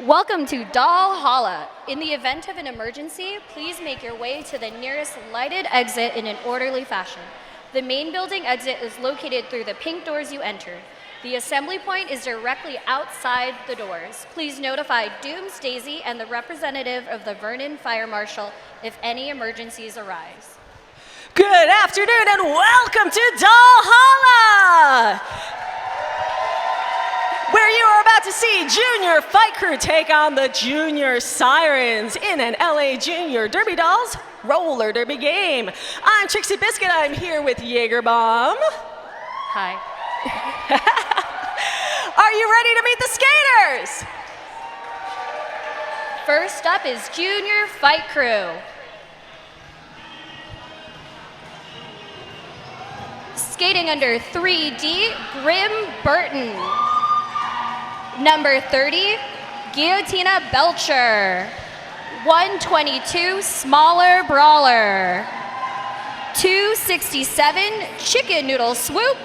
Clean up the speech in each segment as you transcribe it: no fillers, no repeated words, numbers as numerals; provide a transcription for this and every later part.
Welcome to Dollhalla. In the event of an emergency, please make your way to the nearest lighted exit in an orderly fashion. The main building exit is located through the pink doors you entered. The assembly point is directly outside the doors. Please notify Dooms Daisy and the representative of the Vernon Fire Marshal if any emergencies arise. Good afternoon and welcome to Dollhalla, where you are about to see Junior Fight Crew take on the Junior Sirens in an LA Junior Derby Dolls roller derby game. I'm Trixie Biscuit. I'm here with Jaeger Bomb. Hi. Are you ready to meet the skaters? First up is Junior Fight Crew. Skating under 3D, Grim Burton. Number 30, Guillotina Belcher. 122, Smaller Brawler. 267, Chicken Noodle Swoop.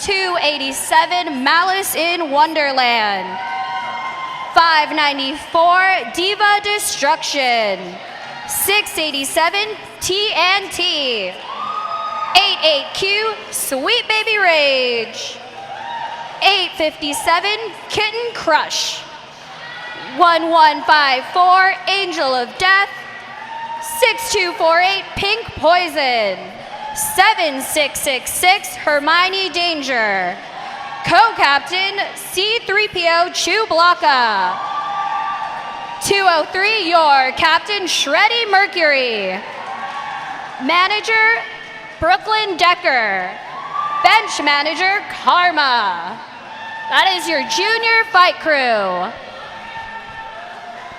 287, Malice in Wonderland. 594, Diva Destruction. 687, TNT. 88Q, Sweet Baby Rage. 857, Kitten Crush. 1154, Angel of Death. 6248, Pink Poison. 7666, Hermione Danger. Co-captain, C3PO Chewbacca. 203, your captain, Shreddy Mercury. Manager, Brooklyn Decker. Bench manager, Karma. That is your Junior Fight Crew.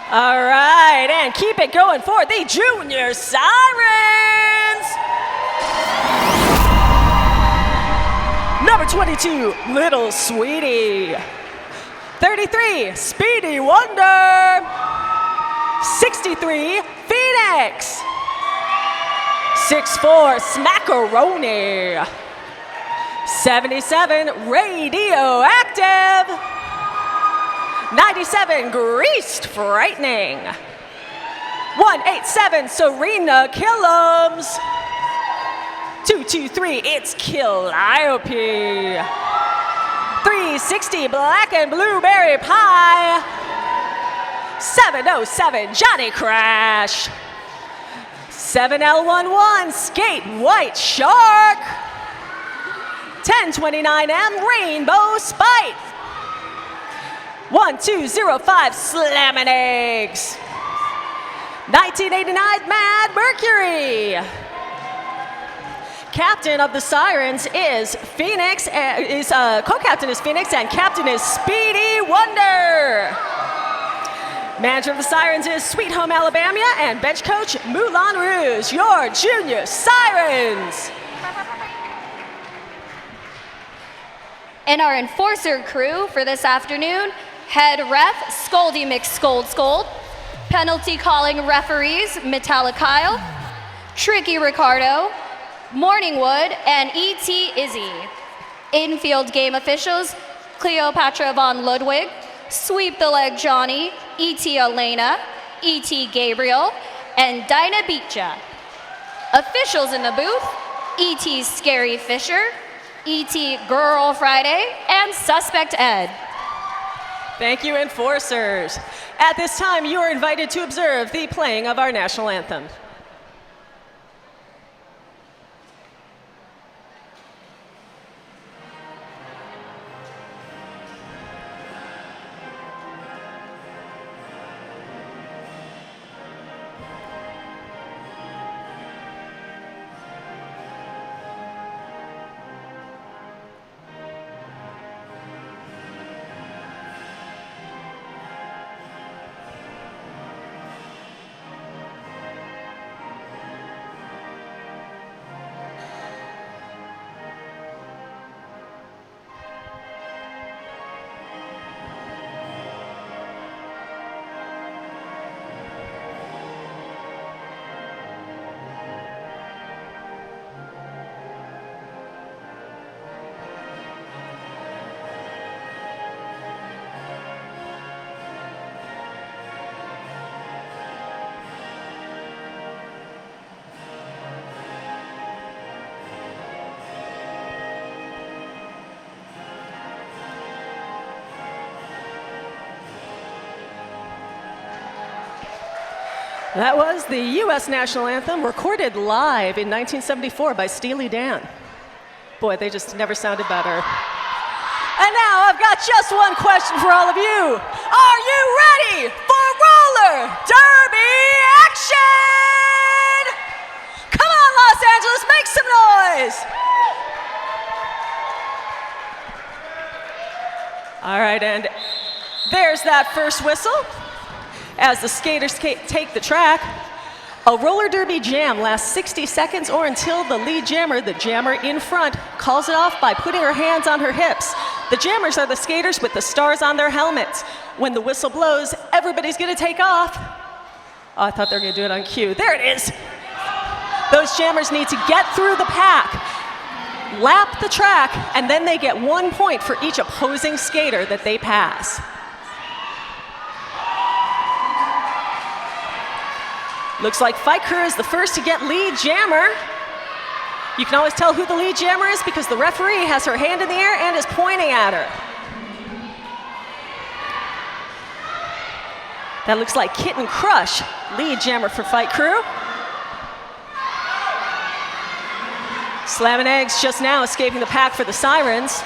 All right, and keep it going for the Junior Sirens. Number 22, Little Sweetie. 33, Speedy Wonder. 63, Phoenix. 64, Smackaroni. 77, Radioactive. 97, Greased Frightening. 187, Serena Killums. 223, it's Calliope. 360, Black and Blueberry Pie. 707, Johnny Crash. 7L11, Skate White Shark. 1029M, Rainbow Spite. 1205, Slammin' Eggs. 1989, Mad Mercury. Captain of the Sirens is Phoenix, co-captain is Phoenix, and captain is Speedy Wonder. Manager of the Sirens is Sweet Home Alabama, and bench coach Moulin Rouge, your Junior Sirens. And our enforcer crew for this afternoon, head ref, Scoldy McScold. Penalty calling referees, Metallic Kyle, Tricky Ricardo, Morningwood, and E.T. Izzy. Infield game officials, Cleopatra von Ludwig, Sweep the Leg Johnny, E.T. Elena, E.T. Gabriel, and Dinah Beecha. Officials in the booth, E.T. Scary Fisher, E.T. Girl Friday, and Suspect Ed. Thank you, enforcers. At this time, you are invited to observe the playing of our national anthem. That was the U.S. national anthem, recorded live in 1974 by Steely Dan. Boy, they just never sounded better. And now I've got just one question for all of you. Are you ready for roller derby action? Come on, Los Angeles, make some noise. All right, and there's that first whistle. As the skaters take the track, a roller derby jam lasts 60 seconds or until the lead jammer, the jammer in front, calls it off by putting her hands on her hips. The jammers are the skaters with the stars on their helmets. When the whistle blows, everybody's gonna take off. Oh, I thought they were gonna do it on cue. There it is. Those jammers need to get through the pack, lap the track, and then they get 1 point for each opposing skater that they pass. Looks like Fight Crew is the first to get lead jammer. You can always tell who the lead jammer is because the referee has her hand in the air and is pointing at her. That looks like Kitten Crush, lead jammer for Fight Crew. Slamming Eggs just now escaping the pack for the Sirens.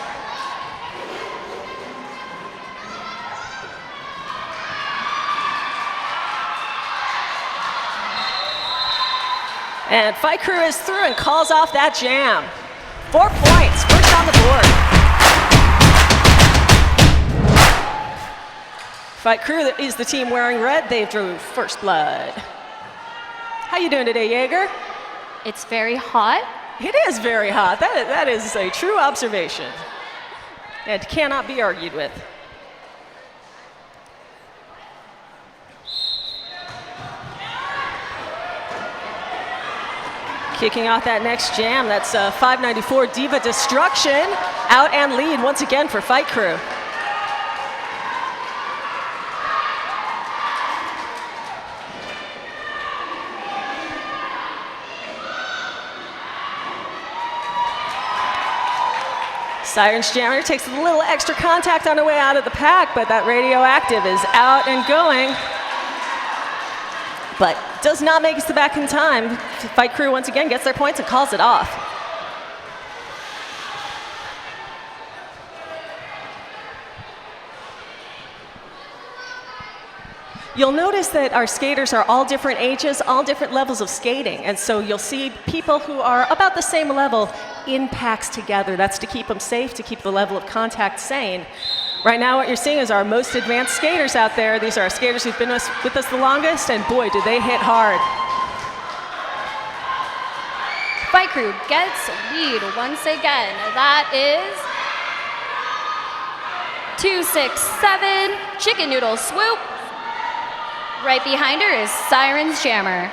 And Fight Crew is through and calls off that jam. 4 points, first on the board. Fight Crew is the team wearing red. They drew first blood. How you doing today, Jaeger? It's very hot. It is very hot. That is a true observation. And cannot be argued with. Kicking off that next jam, that's 594 Diva Destruction, out and lead once again for Fight Crew. Sirens jammer takes a little extra contact on her way out of the pack, but that radioactive is out and going. But does not make it back in time. Fight Crew once again gets their points and calls it off. You'll notice that our skaters are all different ages, all different levels of skating. And so you'll see people who are about the same level in packs together. That's to keep them safe, to keep the level of contact sane. Right now what you're seeing is our most advanced skaters out there. These are our skaters who've been with us the longest, and boy, do they hit hard. Fight Crew gets lead once again. That is 2-6-7, Chicken Noodle Swoop. Right behind her is Sirens Jammer.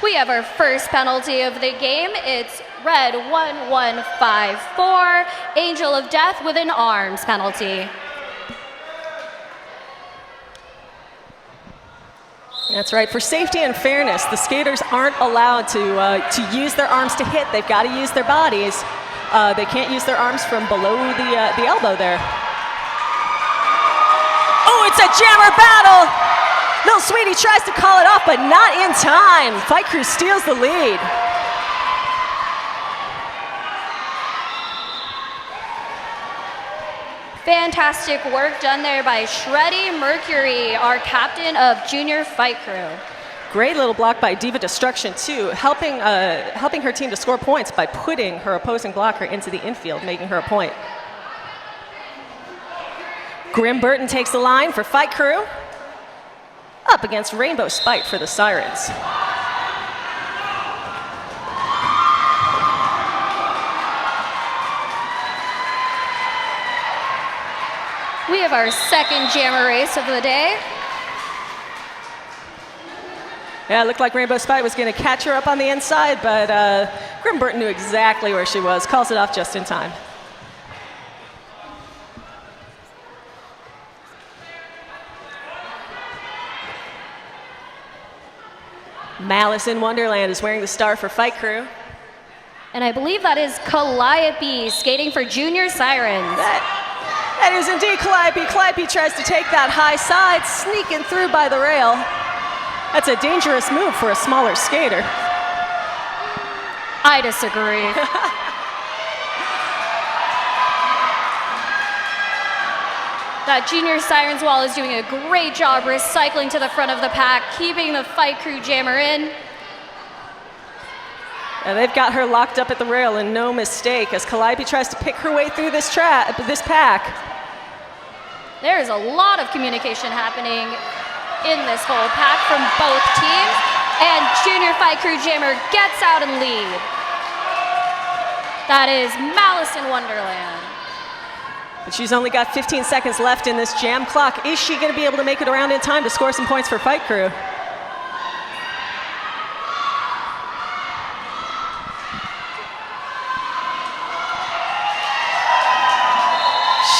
We have our first penalty of the game. It's red 1154, Angel of Death with an arms penalty. That's right. For safety and fairness, the skaters aren't allowed to use their arms to hit. They've got to use their bodies. They can't use their arms from below the elbow there. Oh, it's a jammer battle! Little Sweetie tries to call it off, but not in time. Fight Crew steals the lead. Fantastic work done there by Shreddy Mercury, our captain of Junior Fight Crew. Great little block by Diva Destruction, too, helping her team to score points by putting her opposing blocker into the infield, making her a point. Grim Burton takes the line for Fight Crew, up against Rainbow Spite for the Sirens. We have our second jammer race of the day. Yeah, it looked like Rainbow Spite was going to catch her up on the inside, but Grim Burton knew exactly where she was, calls it off just in time. Malice in Wonderland is wearing the star for Fight Crew. And I believe that is Calliope skating for Junior Sirens. That is indeed Calliope. Calliope tries to take that high side, sneaking through by the rail. That's a dangerous move for a smaller skater. I disagree. That Junior Sirens wall is doing a great job recycling to the front of the pack, keeping the Fight Crew jammer in. And they've got her locked up at the rail, and no mistake, as Calliope tries to pick her way through this pack. There's a lot of communication happening in this whole pack from both teams, and Junior Fight Crew jammer gets out and lead. That is Malice in Wonderland. But she's only got 15 seconds left in this jam clock. Is she going to be able to make it around in time to score some points for Fight Crew?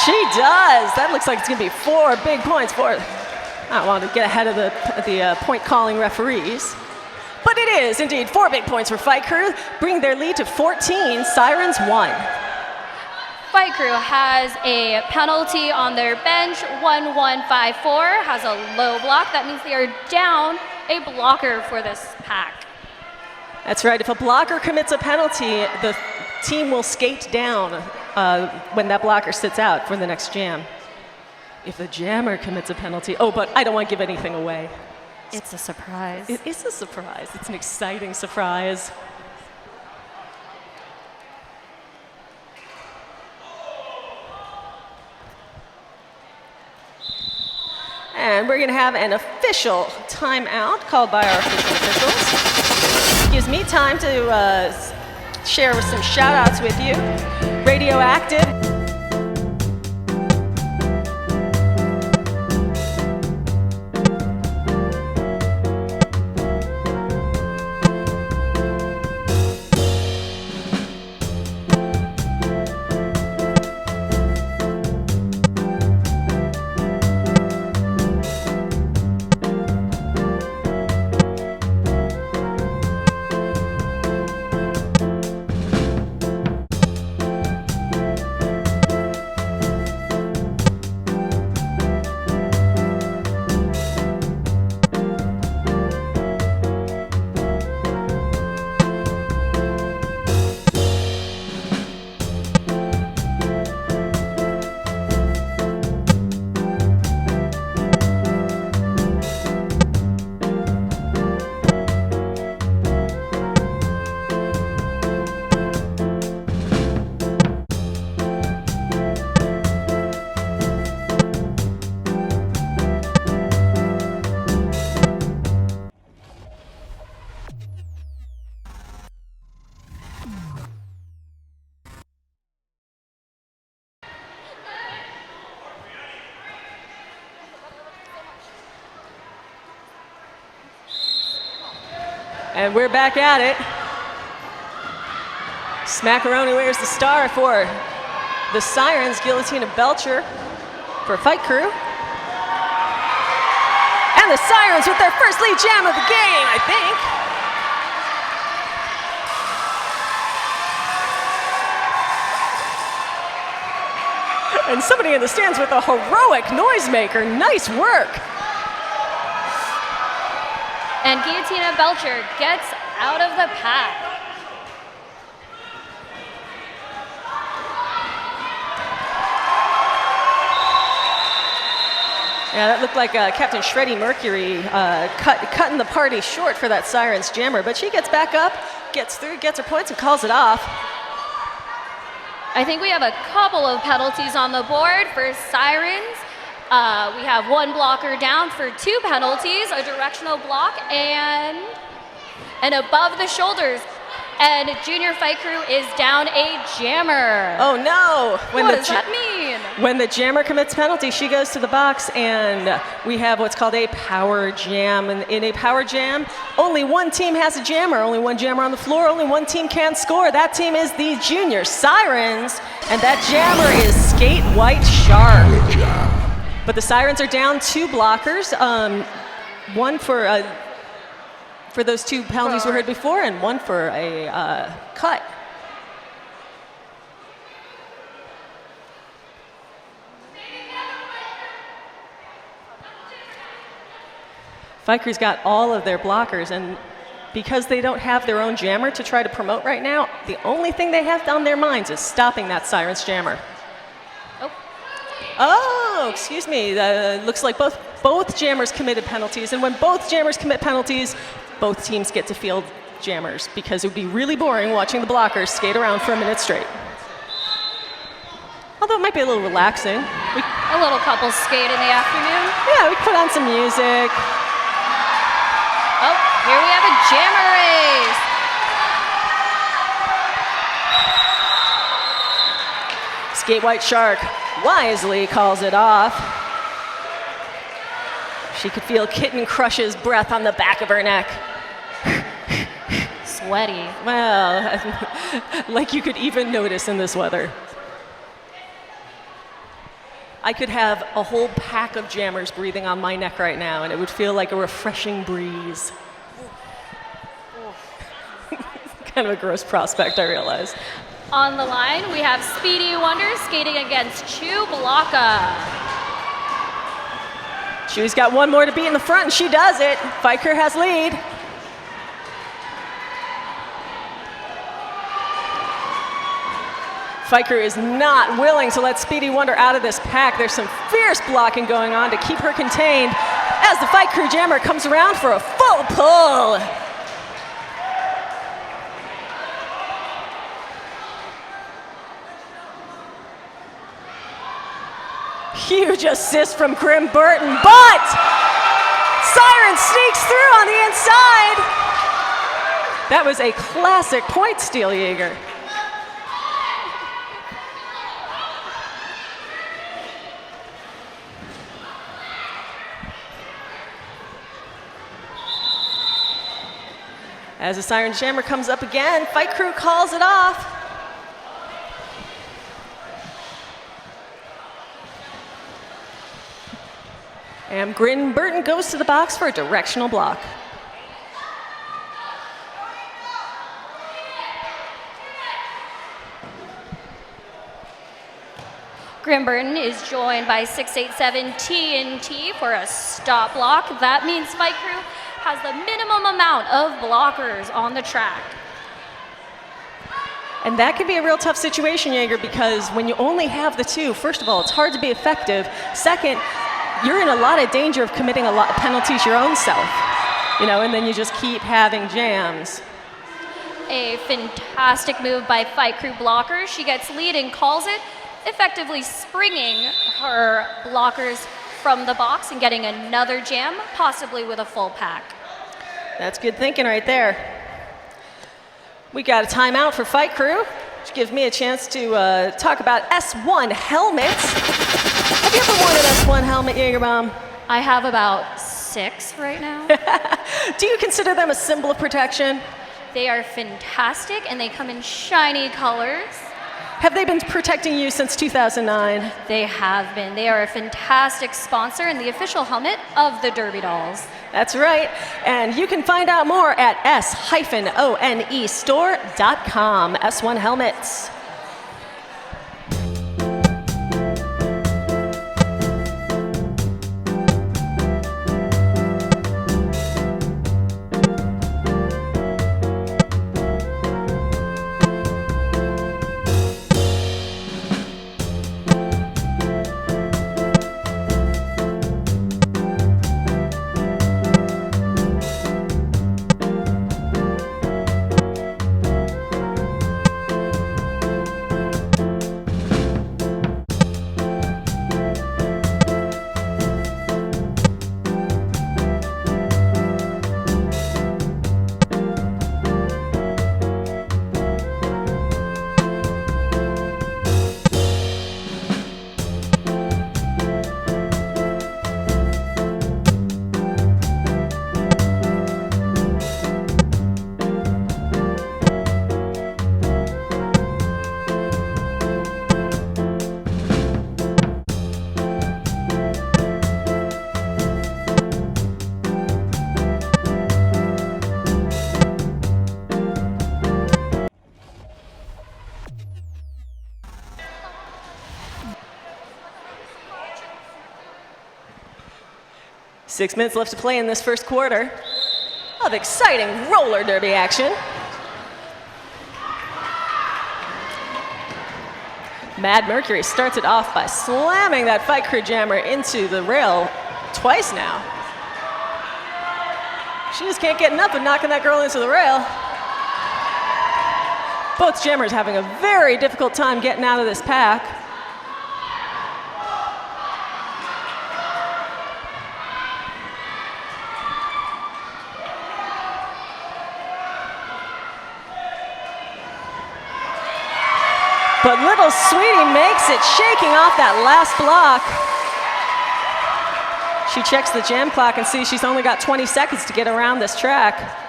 She does. That looks like it's going to be 4 big points for her. I want to get ahead of the point calling referees. But it is indeed 4 big points for Fight Crew, bringing their lead to 14. Sirens 1. Fight Crew has a penalty on their bench. 1154 has a low block. That means they are down a blocker for this pack. That's right. If a blocker commits a penalty, the team will skate down when that blocker sits out for the next jam. If the jammer commits a penalty, but I don't want to give anything away. It's a surprise. It is a surprise. It's an exciting surprise. And we're going to have an official timeout called by our officials. Gives me time to share some shout outs with you. Radioactive. And we're back at it. Smackaroni wears the star for the Sirens, Guillotina Belcher for Fight Crew. And the Sirens with their first lead jam of the game, I think. And somebody in the stands with a heroic noisemaker. Nice work. And Guillotina Belcher gets out of the pack. Yeah, that looked like Captain Shreddy Mercury cutting the party short for that Sirens jammer, but she gets back up, gets through, gets her points, and calls it off. I think we have a couple of penalties on the board for Sirens. We have one blocker down for 2 penalties, a directional block and above the shoulders. And Junior Fight Crew is down a jammer. Oh no! What does that mean? When the jammer commits penalty, she goes to the box, and we have what's called a power jam. And in a power jam, only one team has a jammer, only one jammer on the floor, only one team can score. That team is the Junior Sirens, and that jammer is Skate White Shark. But the Sirens are down 2 blockers, one for for those 2 penalties we heard before, and 1 for a cut. Fight Crew's got all of their blockers, and because they don't have their own jammer to try to promote right now, the only thing they have on their minds is stopping that Sirens jammer. Oh, excuse me. Looks like both jammers committed penalties, and when both jammers commit penalties, both teams get to field jammers, because it would be really boring watching the blockers skate around for a minute straight. Although it might be a little relaxing. A little couple skate in the afternoon. Yeah, we put on some music. Oh, here we have a jammer race. Skate White Shark wisely calls it off. She could feel Kitten Crush's breath on the back of her neck. Sweaty. Well, like you could even notice in this weather. I could have a whole pack of jammers breathing on my neck right now, and it would feel like a refreshing breeze. Kind of a gross prospect, I realize. On the line, we have Speedy Wonder skating against Chewbacca. Chew's got 1 more to beat in the front, and she does it. Fight Crew has lead. Fight Crew is not willing to let Speedy Wonder out of this pack. There's some fierce blocking going on to keep her contained as the Fight Crew jammer comes around for a full pull. Huge assist from Grim Burton, but Siren sneaks through on the inside. That was a classic point steal, Jaeger. As the Siren jammer comes up again, Fight Crew calls it off. And Grim Burton goes to the box for a directional block. Grim Burton is joined by 687 TNT for a stop block. That means Fight Crew has the minimum amount of blockers on the track. And that can be a real tough situation, Jaeger, because when you only have the 2, first of all, it's hard to be effective. Second, you're in a lot of danger of committing a lot of penalties your own self, and then you just keep having jams. A fantastic move by Fight Crew blockers. She gets lead and calls it, effectively springing her blockers from the box and getting another jam, possibly with a full pack. That's good thinking right there. We got a timeout for Fight Crew, which gives me a chance to talk about S1 helmets. Have you ever worn an S1 helmet, Jaegerbomb? I have about 6 right now. Do you consider them a symbol of protection? They are fantastic, and they come in shiny colors. Have they been protecting you since 2009? They have been. They are a fantastic sponsor and the official helmet of the Derby Dolls. That's right. And you can find out more at s-onestore.com. S1 helmets. 6 minutes left to play in this first quarter of exciting roller derby action. Mad Mercury starts it off by slamming that Fight Crew jammer into the rail twice now. She just can't get enough of knocking that girl into the rail. Both jammers having a very difficult time getting out of this pack. But little Sweetie makes it, shaking off that last block. She checks the jam clock and sees she's only got 20 seconds to get around this track.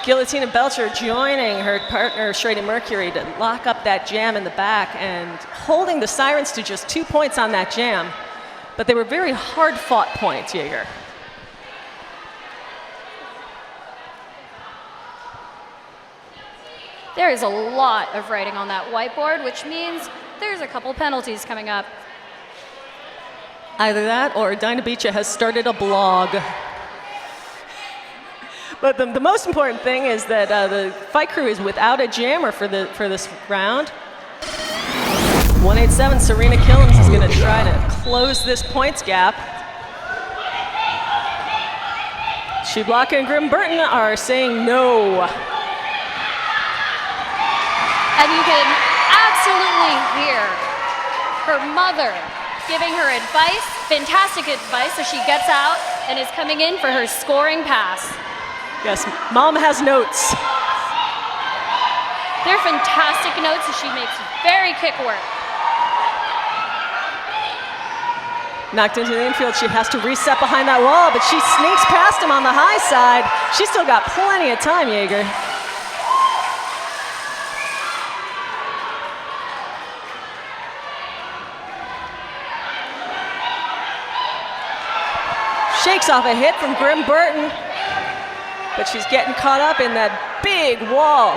Guillotine and Belcher joining her partner, Shady Mercury, to lock up that jam in the back and holding the Sirens to just 2 points on that jam. But they were very hard-fought points, Jaeger. There is a lot of writing on that whiteboard, which means there's a couple penalties coming up. Either that or Dynabeacha has started a blog. But the most important thing is that the Fight Crew is without a jammer for this round. 187 Serena Killens is going to try to close this points gap. Shubhlaka and Grim Burton are saying no. And you can absolutely hear her mother giving her advice, fantastic advice, as she gets out and is coming in for her scoring pass. Yes, Mom has notes. They're fantastic notes as she makes very kick work. Knocked into the infield, she has to reset behind that wall, but she sneaks past him on the high side. She's still got plenty of time, Jaeger. Shakes off a hit from Grim Burton, but she's getting caught up in that big wall.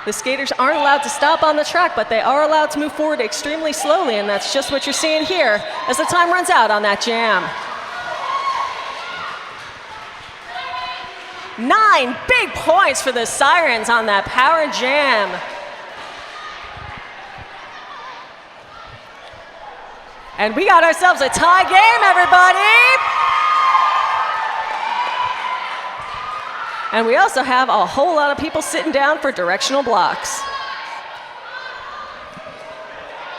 The skaters aren't allowed to stop on the track, but they are allowed to move forward extremely slowly, and that's just what you're seeing here as the time runs out on that jam. 9 big points for the Sirens on that power jam. And we got ourselves a tie game, everybody! And we also have a whole lot of people sitting down for directional blocks.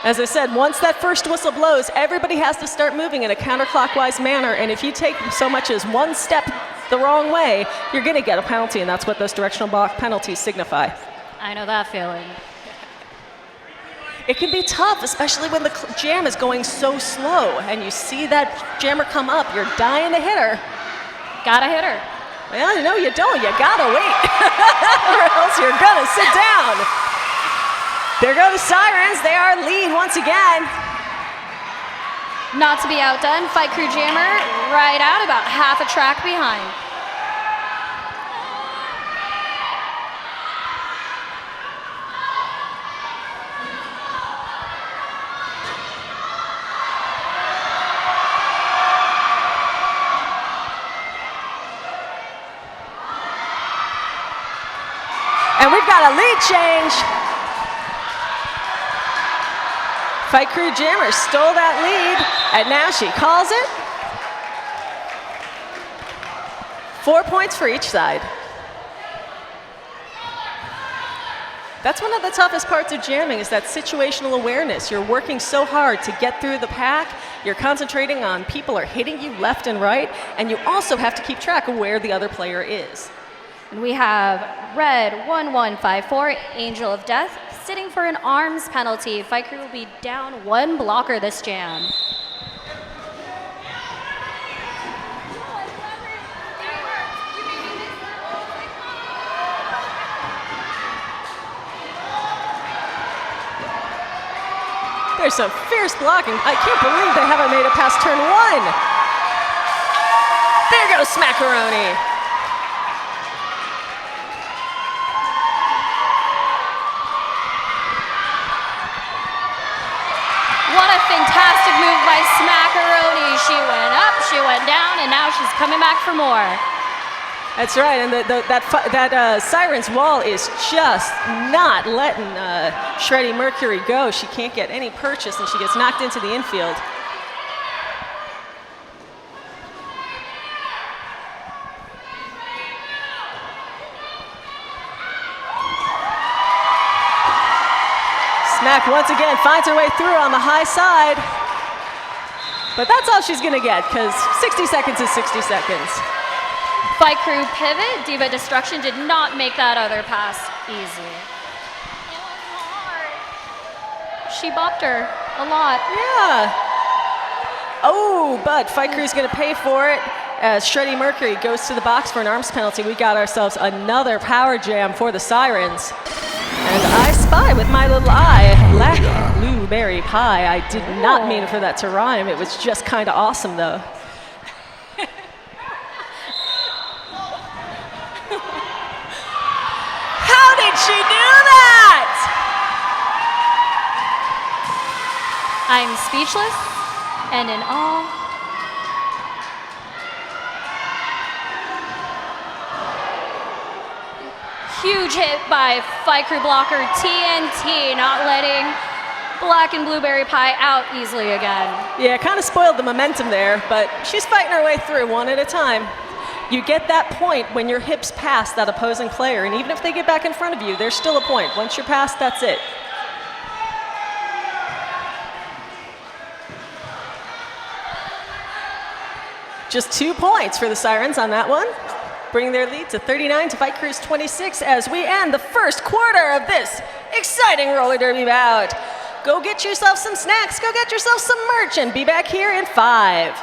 As I said, once that first whistle blows, everybody has to start moving in a counterclockwise manner, and if you take so much as one step the wrong way, you're gonna get a penalty, and that's what those directional block penalties signify. I know that feeling. It can be tough, especially when the jam is going so slow, and you see that jammer come up, you're dying to hit her. Gotta hit her. Well, no, you don't. You gotta wait, or else you're gonna sit down. There go the Sirens. They are lead once again. Not to be outdone, Fight Crew jammer right out about half a track behind. And we've got a lead change. Fight Crew jammer stole that lead, and now she calls it. 4 points for each side. That's one of the toughest parts of jamming, is that situational awareness. You're working so hard to get through the pack. You're concentrating on people are hitting you left and right, and you also have to keep track of where the other player is. And we have red 1154, Angel of Death, sitting for an arms penalty. Fight Crew will be down 1 blocker this jam. There's some fierce blocking. I can't believe they haven't made it past turn 1. There goes Smackaroni. What a fantastic move by Smackaroni. She went up, she went down, and now she's coming back for more. That's right, and that Sirens wall is just not letting Shreddy Mercury go. She can't get any purchase, and she gets knocked into the infield. Smack once again finds her way through on the high side. But that's all she's gonna get, because 60 seconds is 60 seconds. Fight Crew pivot. Diva Destruction did not make that other pass easy. It was hard. She bopped her a lot. Yeah. Oh, but Fight Crew's gonna pay for it as Shreddy Mercury goes to the box for an arms penalty. We got ourselves another power jam for the Sirens. And I spy with my little eye, black blueberry pie. I did not mean for that to rhyme. It was just kind of awesome, though. How did she do that? I'm speechless and in awe. Huge hit by Fight Crew blocker TNT, not letting Black and Blueberry Pie out easily again. Yeah, kind of spoiled the momentum there, but she's fighting her way through one at a time. You get that point when your hips pass that opposing player, and even if they get back in front of you, there's still a point. Once you're past, that's it. Just 2 points for the Sirens on that one, bringing their lead to 39 to Fight Crew's 26 as we end the first quarter of this exciting roller derby bout. Go get yourself some snacks, go get yourself some merch, and be back here in 5.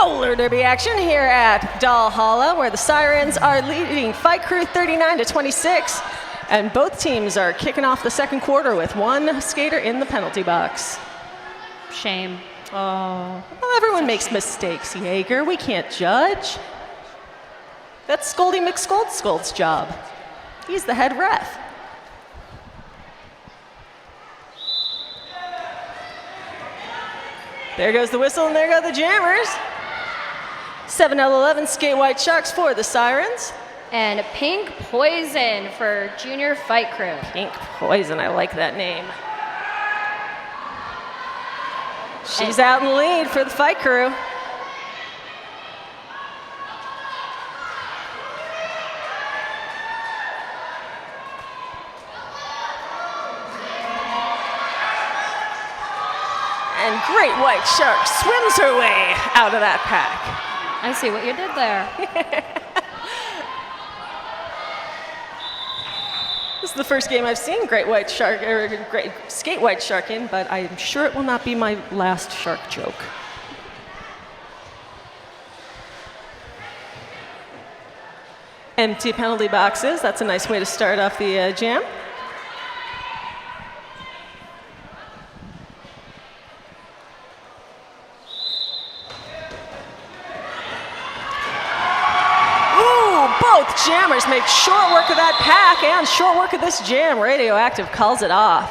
roller derby action here at Dollhalla, where the Sirens are leading Fight Crew 39-26, and both teams are kicking off the second quarter with one skater in the penalty box. Shame. Oh, well, everyone makes mistakes, Jaeger. We can't judge. That's Scoldy McScold's job. He's the head ref. There goes the whistle, and there go the jammers. 7 out of 11 skate white sharks for the Sirens. And Pink Poison for Junior Fight Crew. Pink Poison, I like that name. She's out in the lead for the Fight Crew. And Great White Shark swims her way out of that pack. I see what you did there. This is the first game I've seen Great White Shark, or Great Skate White Shark in, but I'm sure it will not be my last shark joke. Empty penalty boxes, that's a nice way to start off the jam. Both jammers make short work of that pack and short work of this jam. Radioactive calls it off.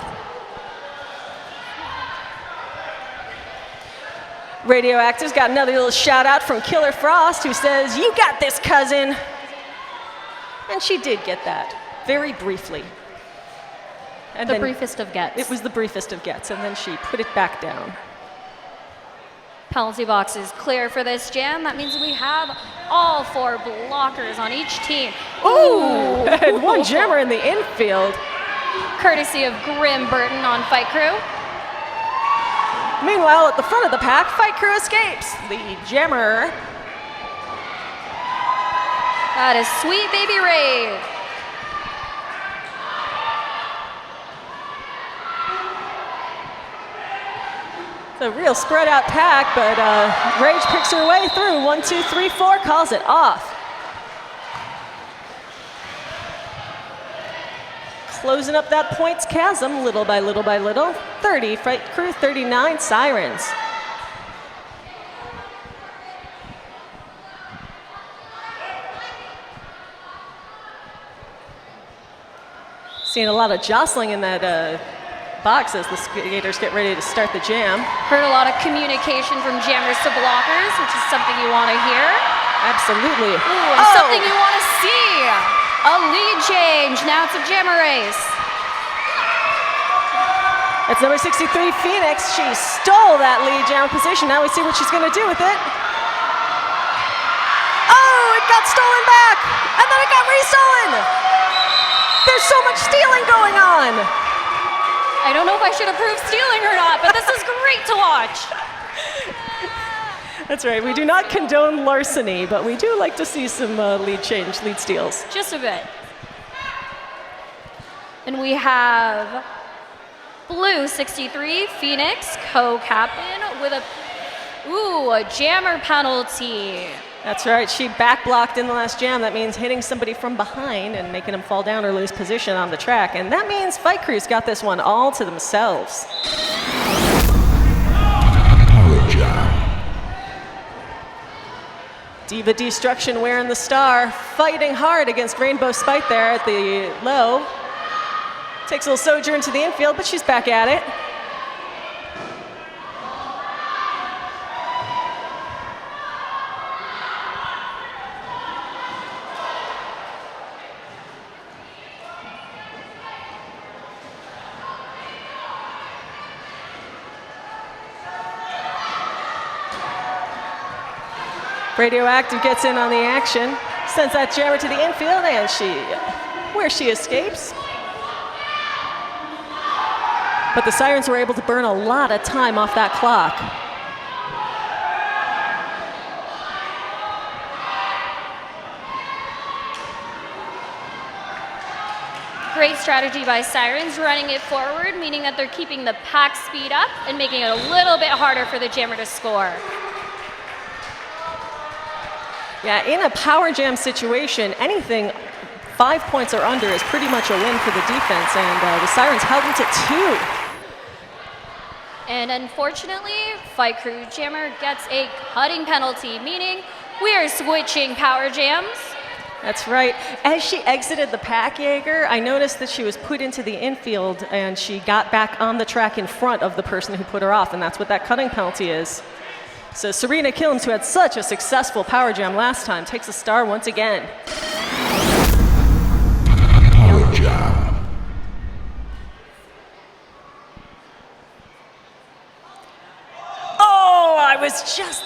Radioactive's got another little shout out from Killer Frost, who says, "You got this, cousin." And she did get that, very briefly. And the briefest of gets. It was the briefest of gets, and then she put it back down. Penalty box is clear for this jam. That means we have all 4 blockers on each team. Ooh! And one jammer in the infield. Courtesy of Grim Burton on Fight Crew. Meanwhile, at the front of the pack, Fight Crew escapes. The jammer. That is Sweet Baby Rave. It's a real spread out pack, but Rage picks her way through. 1, 2, 3, 4, calls it off. Closing up that points chasm little by little by little. 30 Fight Crew, 39 Sirens. Seeing a lot of jostling in that box as the skaters get ready to start the jam. Heard a lot of communication from jammers to blockers, which is something you want to hear. Absolutely. Ooh, and something you want to see. A lead change. Now it's a jammer race. It's number 63, Phoenix. She stole that lead jammer position. Now we see what she's going to do with it. Oh, it got stolen back, and then it got restolen. There's so much stealing going on. I don't know if I should approve stealing or not, but this is great to watch. That's right. We do not condone larceny, but we do like to see some lead steals. Just a bit. And we have Blue 63, Phoenix, co-captain with a jammer penalty. That's right. She back blocked in the last jam. That means hitting somebody from behind and making them fall down or lose position on the track. And that means Fight Crew's got this one all to themselves. Diva Destruction wearing the star, fighting hard against Rainbow Spite there at the low. Takes a little sojourn to the infield, but she's back at it. Radioactive gets in on the action, sends that jammer to the infield, and where she escapes. But the Sirens were able to burn a lot of time off that clock. Great strategy by Sirens, running it forward, meaning that they're keeping the pack speed up and making it a little bit harder for the jammer to score. Yeah, in a power jam situation, anything 5 points or under is pretty much a win for the defense, and the Sirens held them to 2. And unfortunately, Fight Crew Jammer gets a cutting penalty, meaning we are switching power jams. That's right. As she exited the pack, Jaeger, I noticed that she was put into the infield and she got back on the track in front of the person who put her off, and that's what that cutting penalty is. So Serena Killens, who had such a successful power jam last time, takes a star once again. Power jam.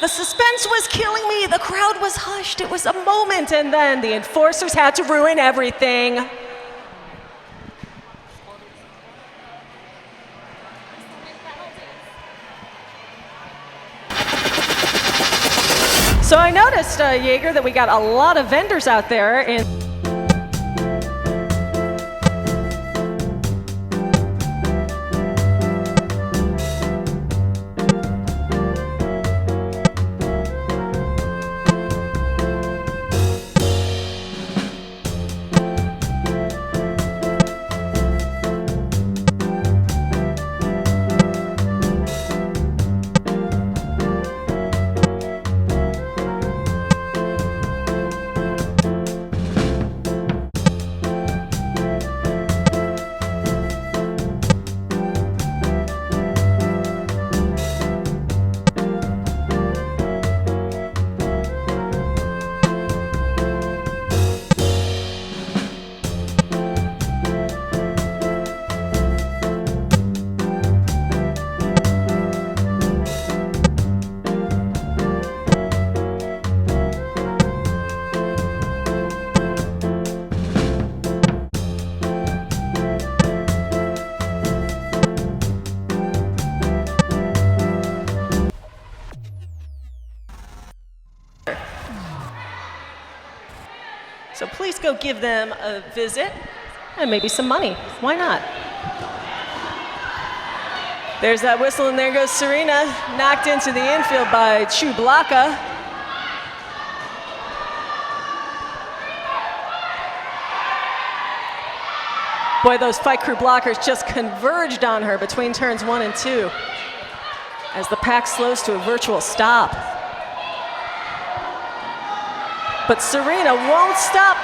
The suspense was killing me. The crowd was hushed. It was a moment, and then the enforcers had to ruin everything. So I noticed, Jaeger, that we got a lot of vendors out there in So please go give them a visit and maybe some money. Why not? There's that whistle, and there goes Serena, knocked into the infield by Chublaka. Boy, those Fight Crew blockers just converged on her between turns 1 and 2 as the pack slows to a virtual stop. But Serena won't stop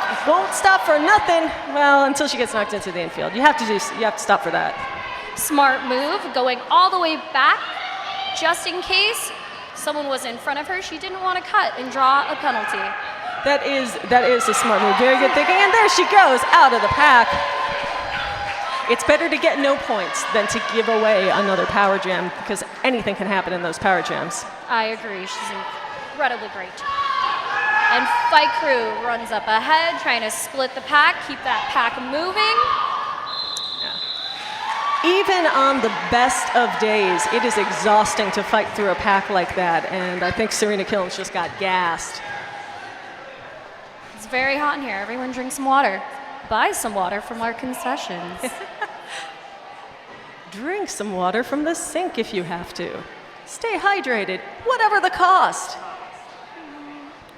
for nothing. Well, until she gets knocked into the infield. You have to stop for that. Smart move, going all the way back, just in case someone was in front of her. She didn't want to cut and draw a penalty. That is a smart move. Very good thinking. And there she goes, out of the pack. It's better to get no points than to give away another power jam, because anything can happen in those power jams. I agree. She's incredibly great. And Fight Crew runs up ahead, trying to split the pack, keep that pack moving. Yeah. Even on the best of days, it is exhausting to fight through a pack like that, and I think Serena Killens just got gassed. It's very hot in here. Everyone drink some water. Buy some water from our concessions. Drink some water from the sink if you have to. Stay hydrated, whatever the cost.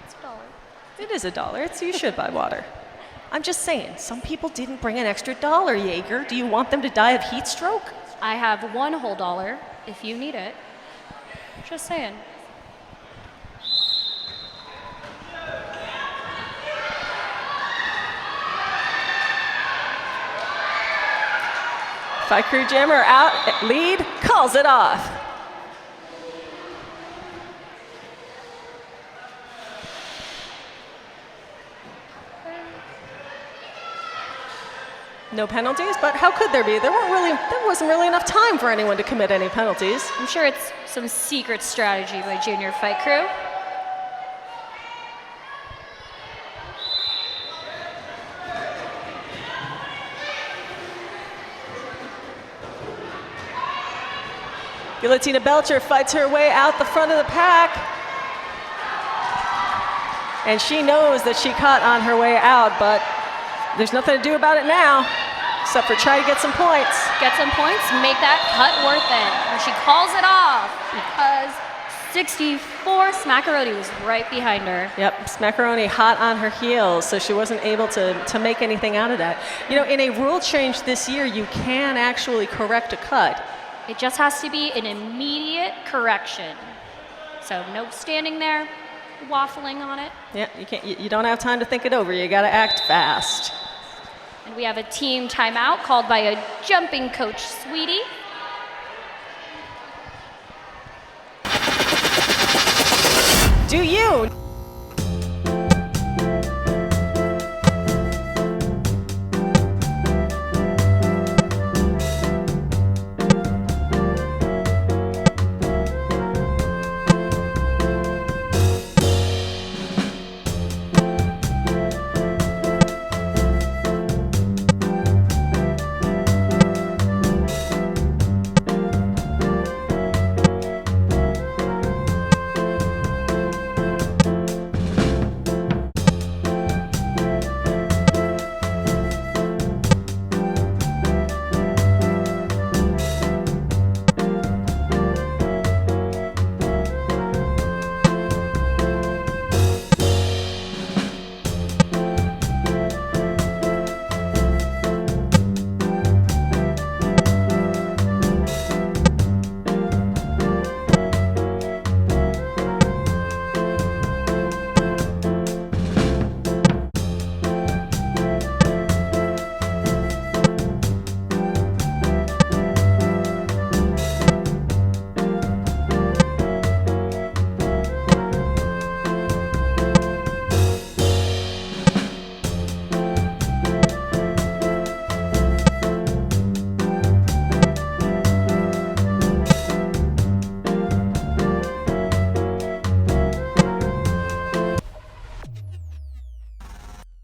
It's $1. It is $1. You should buy water. I'm just saying, some people didn't bring an extra $1, Jaeger. Do you want them to die of heat stroke? I have $1 whole if you need it. Just saying. Fight Crew Jammer out, lead, calls it off. No penalties, but how could there be? There wasn't really enough time for anyone to commit any penalties. I'm sure it's some secret strategy by Junior Fight Crew. Guillotina Belcher fights her way out the front of the pack. And she knows that she caught on her way out, but there's nothing to do about it now, except for try to get some points. Get some points, make that cut worth it. And she calls it off because 64. Smackaroni was right behind her. Yep, Smackaroni hot on her heels, so she wasn't able to make anything out of that. You know, in a rule change this year, you can actually correct a cut. It just has to be an immediate correction. So no standing there, waffling on it. Yeah, you don't have time to think it over. You got to act fast. And we have a team timeout called by a jumping coach, Sweetie. Do you?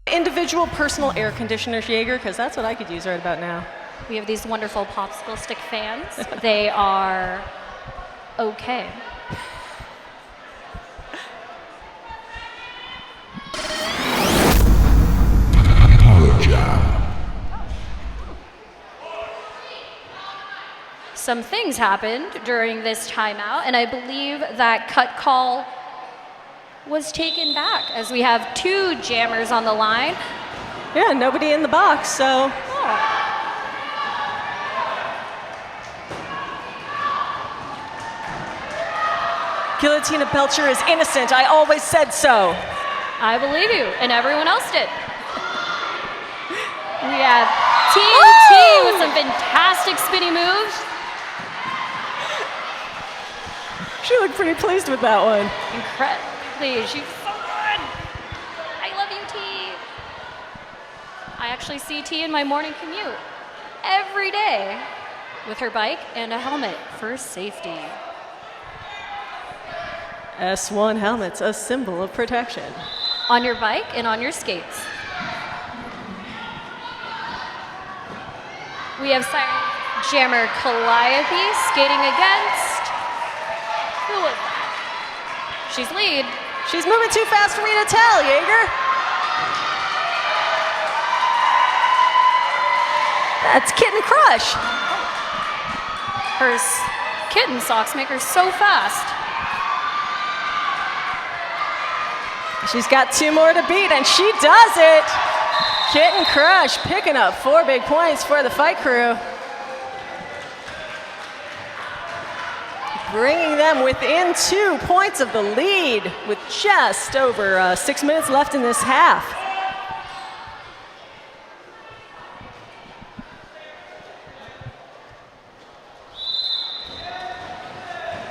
Individual personal air conditioners, Jaeger, because that's what I could use right about now. We have these wonderful popsicle stick fans. They are okay. Color Jam. Some things happened during this timeout, and I believe that cut call was taken back as we have 2 jammers on the line. Yeah, nobody in the box, so. Guillotina Belcher is innocent. I always said so. I believe you, and everyone else did. We have Team T with some fantastic spinny moves. She looked pretty pleased with that one. Incredible. Please, she's so good. I love you, T. I actually see T in my morning commute every day with her bike and a helmet for safety. S1 helmet's a symbol of protection. On your bike and on your skates. We have Siren Jammer Calliope skating against. Who was that? She's lead. She's moving too fast for me to tell, Jaeger. That's Kitten Crush. Her kitten socks make her so fast. She's got 2 more to beat, and she does it. Kitten Crush picking up 4 big points for the fight crew. Bringing them within 2 points of the lead with just over 6 minutes left in this half.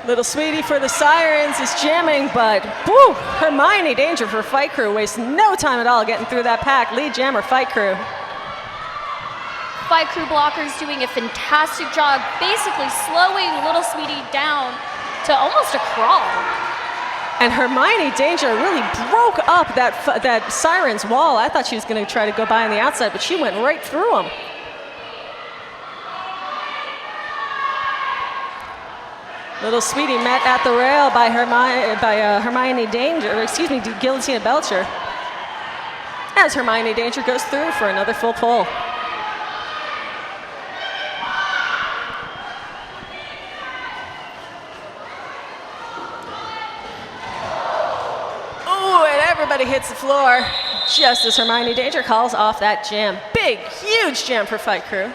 Little Sweetie for the Sirens is jamming, but whew, Hermione Danger for Fight Crew wastes no time at all getting through that pack. Lead jammer, Fight Crew. Fight Crew blockers doing a fantastic job, basically slowing Little Sweetie down to almost a crawl. And Hermione Danger really broke up that Sirens wall. I thought she was going to try to go by on the outside, but she went right through him. Little Sweetie met at the rail by Hermione Danger, or excuse me, Guillotina Belcher. As Hermione Danger goes through for another full pull. everybody hits the floor just as Hermione Danger calls off that jam. Big, huge jam for Fight Crew.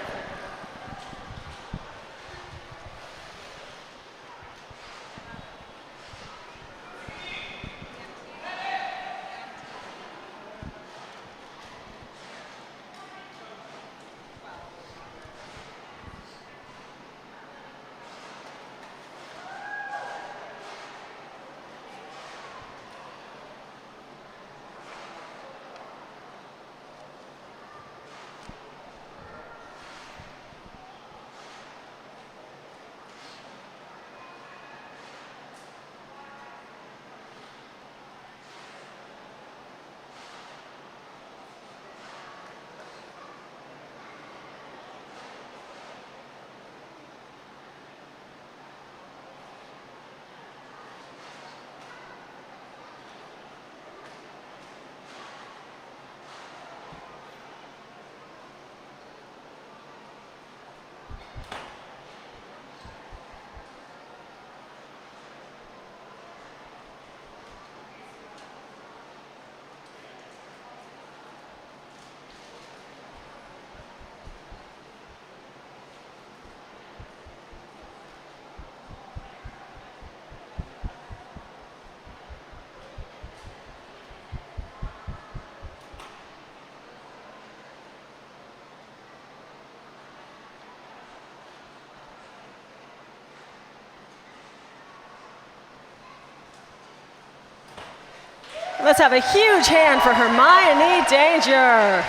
Let's have a huge hand for Hermione Danger.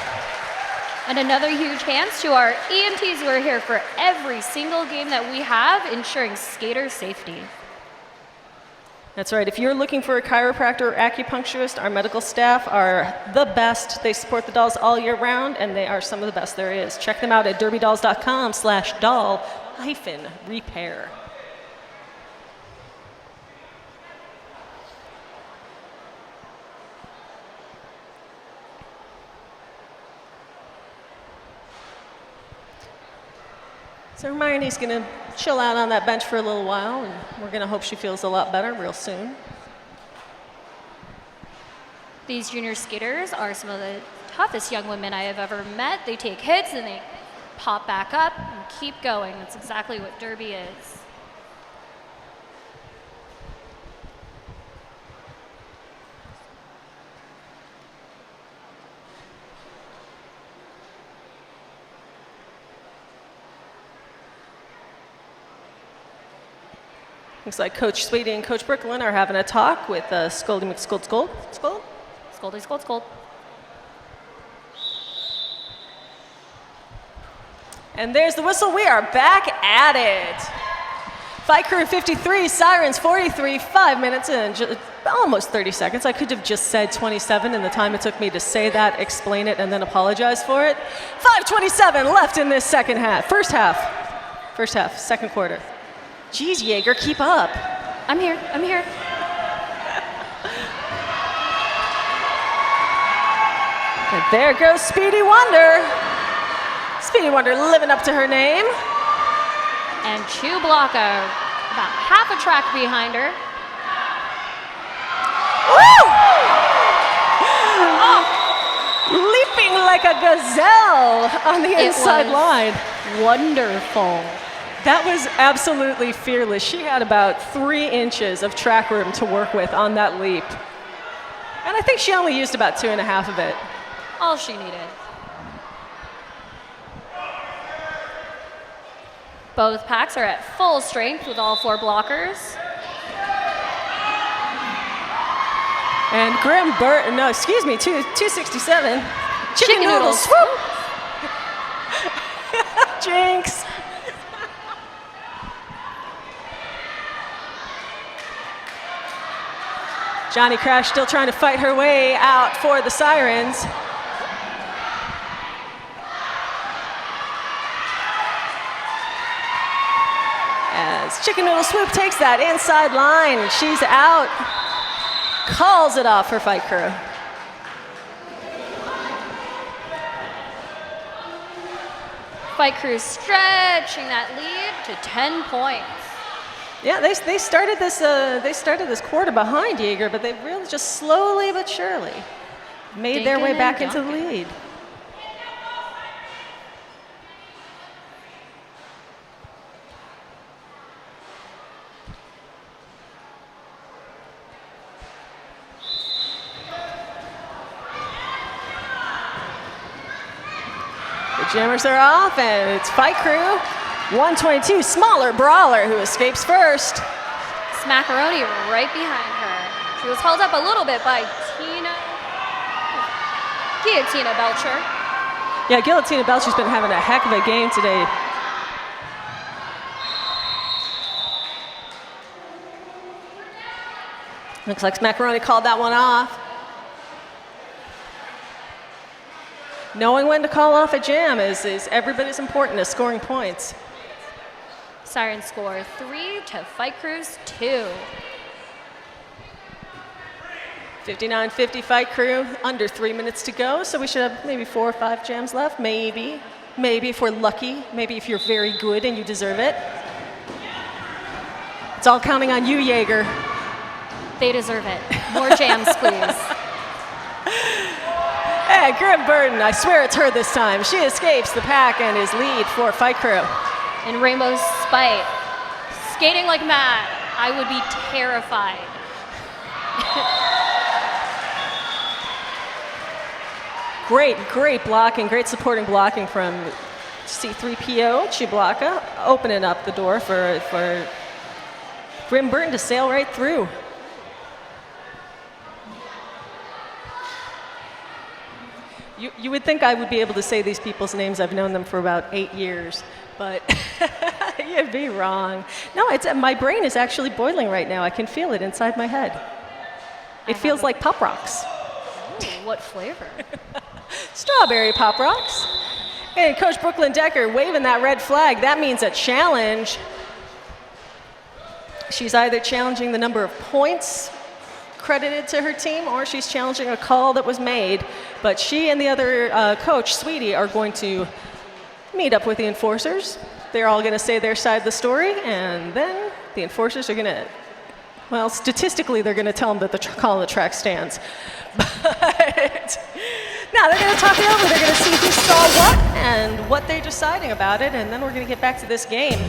And another huge hands to our EMTs who are here for every single game that we have, ensuring skater safety. That's right. If you're looking for a chiropractor or acupuncturist, our medical staff are the best. They support the dolls all year round, and they are some of the best there is. Check them out at derbydolls.com/doll-repair. So Hermione's going to chill out on that bench for a little while, and we're going to hope she feels a lot better real soon. These junior skaters are some of the toughest young women I have ever met. They take hits and they pop back up and keep going. That's exactly what derby is. Looks like Coach Sweetie and Coach Brooklyn are having a talk with Scoldy McScold. Scold? Scoldy, scold, scold. And there's the whistle. We are back at it. Fight Crew 53, Sirens 43, 5 minutes and almost 30 seconds. I could have just said 27 in the time it took me to say that, explain it, and then apologize for it. 5:27 left in this second half. First half, second quarter. Geez, Jaeger, keep up. I'm here. And there goes Speedy Wonder. Speedy Wonder living up to her name. And Chew Blocker, about half a track behind her. Woo! Oh, leaping like a gazelle on the inside line. Wonderful. That was absolutely fearless. She had about 3 inches of track room to work with on that leap. And I think she only used about 2.5 of it. All she needed. Both packs are at full strength with all 4 blockers. And Grim Burton, 267. Chicken noodle swoop. Jinx. Johnny Crash still trying to fight her way out for the Sirens. As Chicken Noodle Swoop takes that inside line, she's out. Calls it off for Fight Crew. Fight Crew stretching that lead to 10 points. Yeah, they started this quarter behind Jaeger, but they really just slowly but surely made their way back into the lead. The jammers are off, and it's Fight Crew 122, smaller brawler who escapes first. Smackaroni right behind her. She was held up a little bit by Guillotina Belcher. Yeah, Guillotina Belcher's been having a heck of a game today. Looks like Smackaroni called that one off. Knowing when to call off a jam is everybody's important as scoring points. Sirens score 3 to Fight Crew's 2. 59-50 Fight Crew, under 3 minutes to go, so we should have maybe 4 or 5 jams left, maybe. Maybe if we're lucky, maybe if you're very good and you deserve it. It's all counting on you, Jaeger. They deserve it. More jams, please. Hey, Grim Burton, I swear it's her this time. She escapes the pack and is lead for Fight Crew. And Rainbow's Spite, skating like mad. I would be terrified. Great blocking, great supporting blocking from C3PO, Chiblaka, opening up the door for Grim Burton to sail right through. You would think I would be able to say these people's names. I've known them for about 8 years, but you'd be wrong. No, my brain is actually boiling right now. I can feel it inside my head. It feels like Pop Rocks. Ooh, what flavor? Strawberry Pop Rocks. And Coach Brooklyn Decker waving that red flag. That means a challenge. She's either challenging the number of points credited to her team, or she's challenging a call that was made. But she and the other coach, Sweetie, are going to meet up with the enforcers. They're all going to say their side of the story, and then the enforcers are going to, well, statistically, they're going to tell them that the call on the track stands. But now they're going to talk it over. They're going to see who saw what and what they're deciding about it, and then we're going to get back to this game.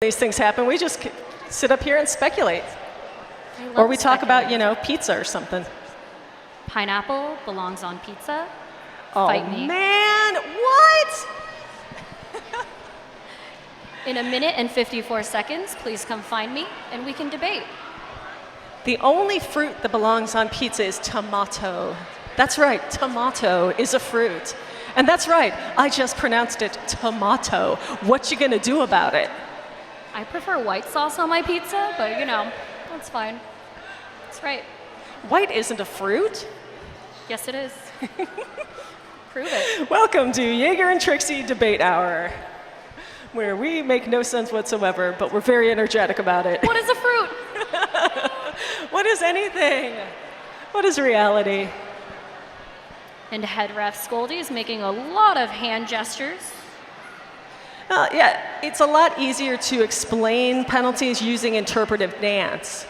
These things happen. We just sit up here and speculate. Or we talk about, pizza or something. Pineapple belongs on pizza. Oh, Fight me. Man, what? In 1 minute and 54 seconds, please come find me and we can debate. The only fruit that belongs on pizza is tomato. That's right, tomato is a fruit. And that's right, I just pronounced it tomato. What you gonna do about it? I prefer white sauce on my pizza, but that's fine. That's right. White isn't a fruit. Yes, it is. Prove it. Welcome to Jaeger and Trixie Debate Hour, where we make no sense whatsoever, but we're very energetic about it. What is a fruit? What is anything? What is reality? And head ref Scoldy is making a lot of hand gestures. Yeah, it's a lot easier to explain penalties using interpretive dance,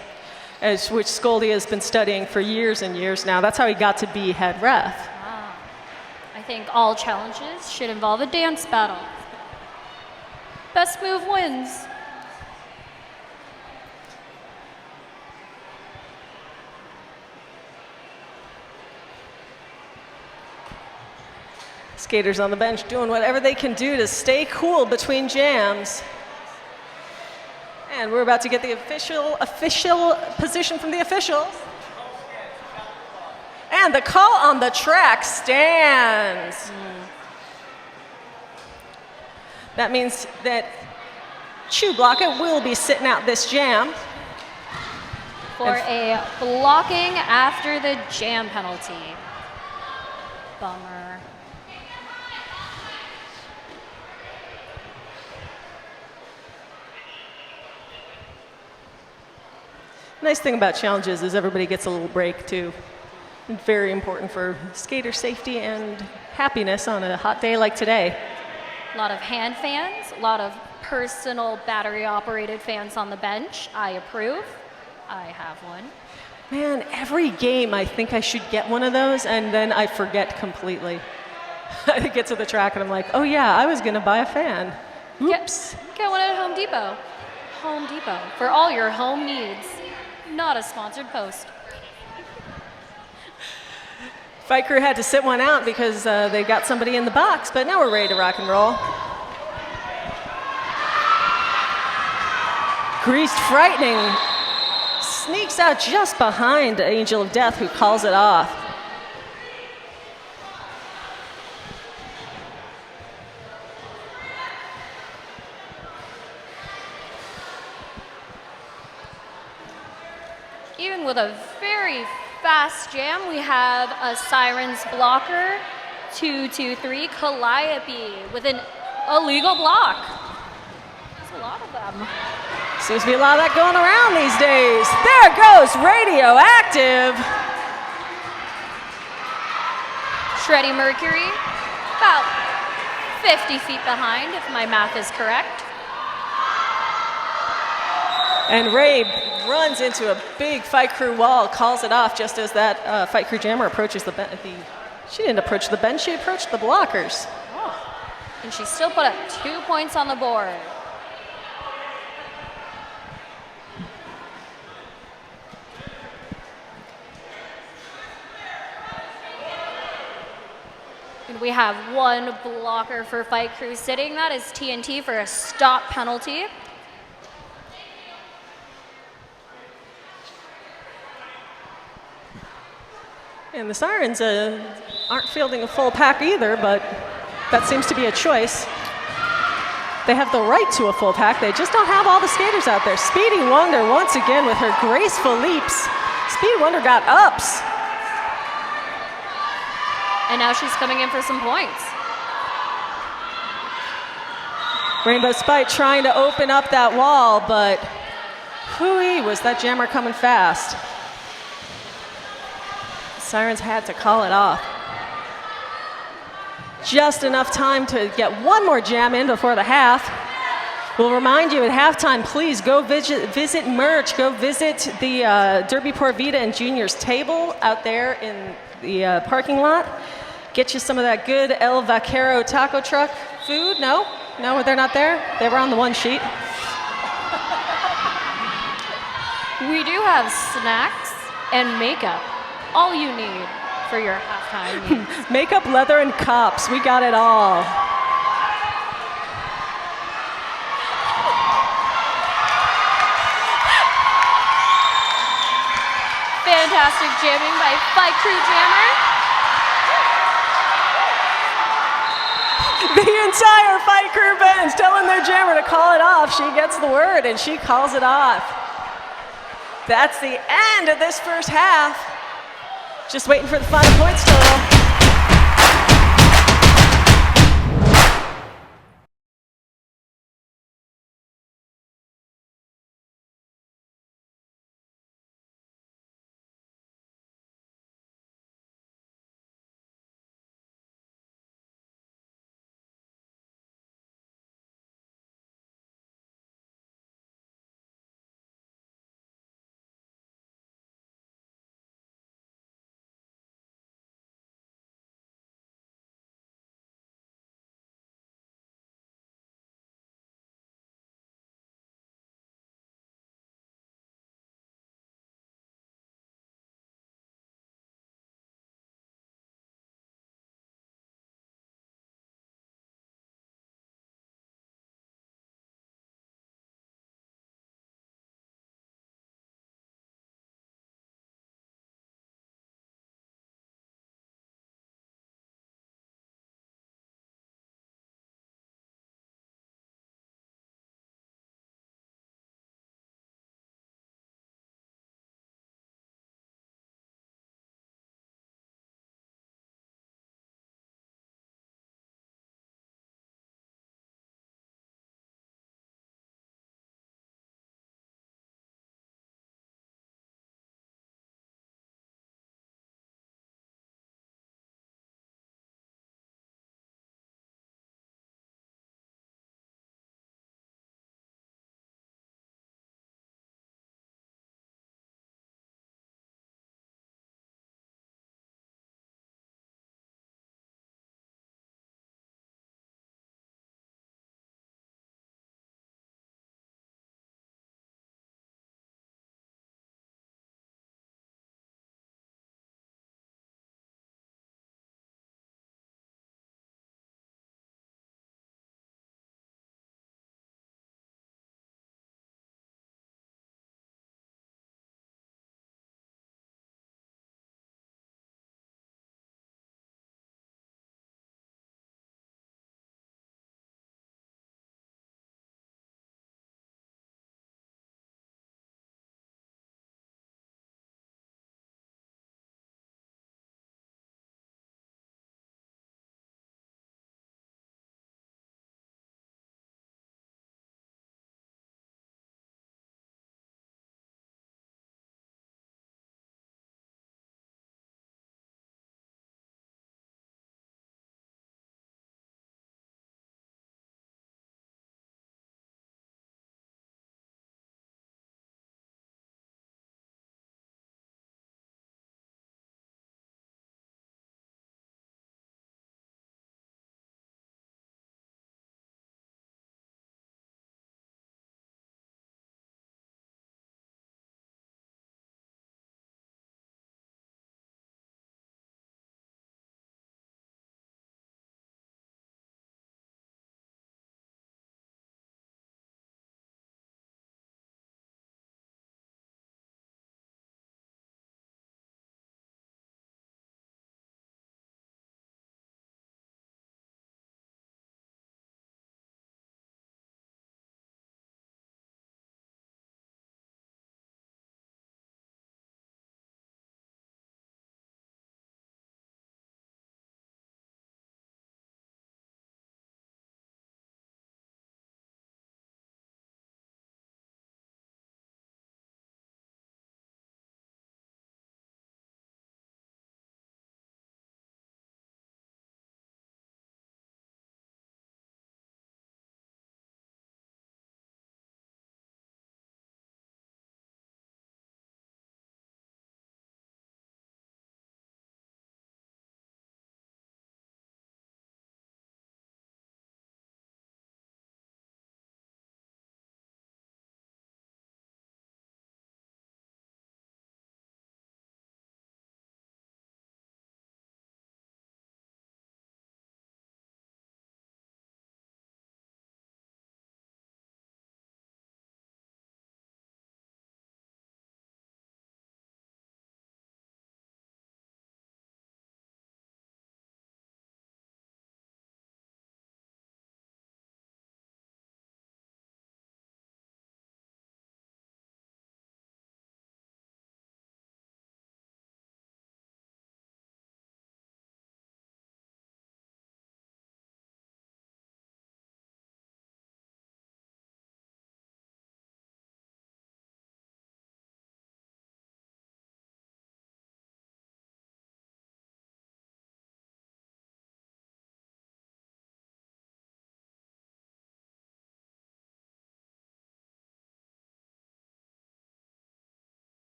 which Scoldy has been studying for years and years now. That's how he got to be head ref. Wow. I think all challenges should involve a dance battle. Best move wins. Skaters on the bench doing whatever they can do to stay cool between jams. And we're about to get the official position from the officials. And the call on the track stands. That means that Chu Blockett will be sitting out this jam. For a blocking after the jam penalty. Bummer. Nice thing about challenges is everybody gets a little break too. Very important for skater safety and happiness on a hot day like today. A lot of hand fans, a lot of personal battery-operated fans on the bench. I approve. I have one. Man, every game I think I should get one of those, and then I forget completely. I get to the track and I'm like, oh yeah, I was gonna buy a fan. Oops. Get one at Home Depot. Home Depot for all your home needs. Not a sponsored post. Fight crew had to sit one out because they got somebody in the box, but now we're ready to rock and roll. Greased Frightening sneaks out just behind Angel of Death, who calls it off. Even with a very fast jam, we have a Sirens blocker, 2-2-3, Calliope with an illegal block. There's a lot of them. Seems to be a lot of that going around these days. There goes Radioactive. Shreddy Mercury, about 50 feet behind, if my math is correct. And Ray runs into a big Fight Crew wall, calls it off just as that Fight Crew jammer approaches the bench. She didn't approach the bench, she approached the blockers. Oh. And she still put up 2 points on the board. And we have one blocker for Fight Crew sitting. That is TNT for a stop penalty. And the Sirens aren't fielding a full pack either, but that seems to be a choice. They have the right to a full pack, they just don't have all the skaters out there. Speedy Wonder once again with her graceful leaps. Speedy Wonder got ups. And now she's coming in for some points. Rainbow Spite trying to open up that wall, but hooey, was that jammer coming fast. Sirens had to call it off. Just enough time to get one more jam in before the half. We'll remind you at halftime, please go visit merch. Go visit the Derby Por Vida and Juniors table out there in the parking lot. Get you some of that good El Vaquero taco truck food. No, they're not there. They were on the one sheet. We do have snacks and makeup. All you need for your halftime needs. Makeup, leather, and cups. We got it all. Fantastic jamming by Fight Crew Jammer. The entire Fight Crew bench telling their jammer to call it off. She gets the word and she calls it off. That's the end of this first half. Just waiting for the final points total.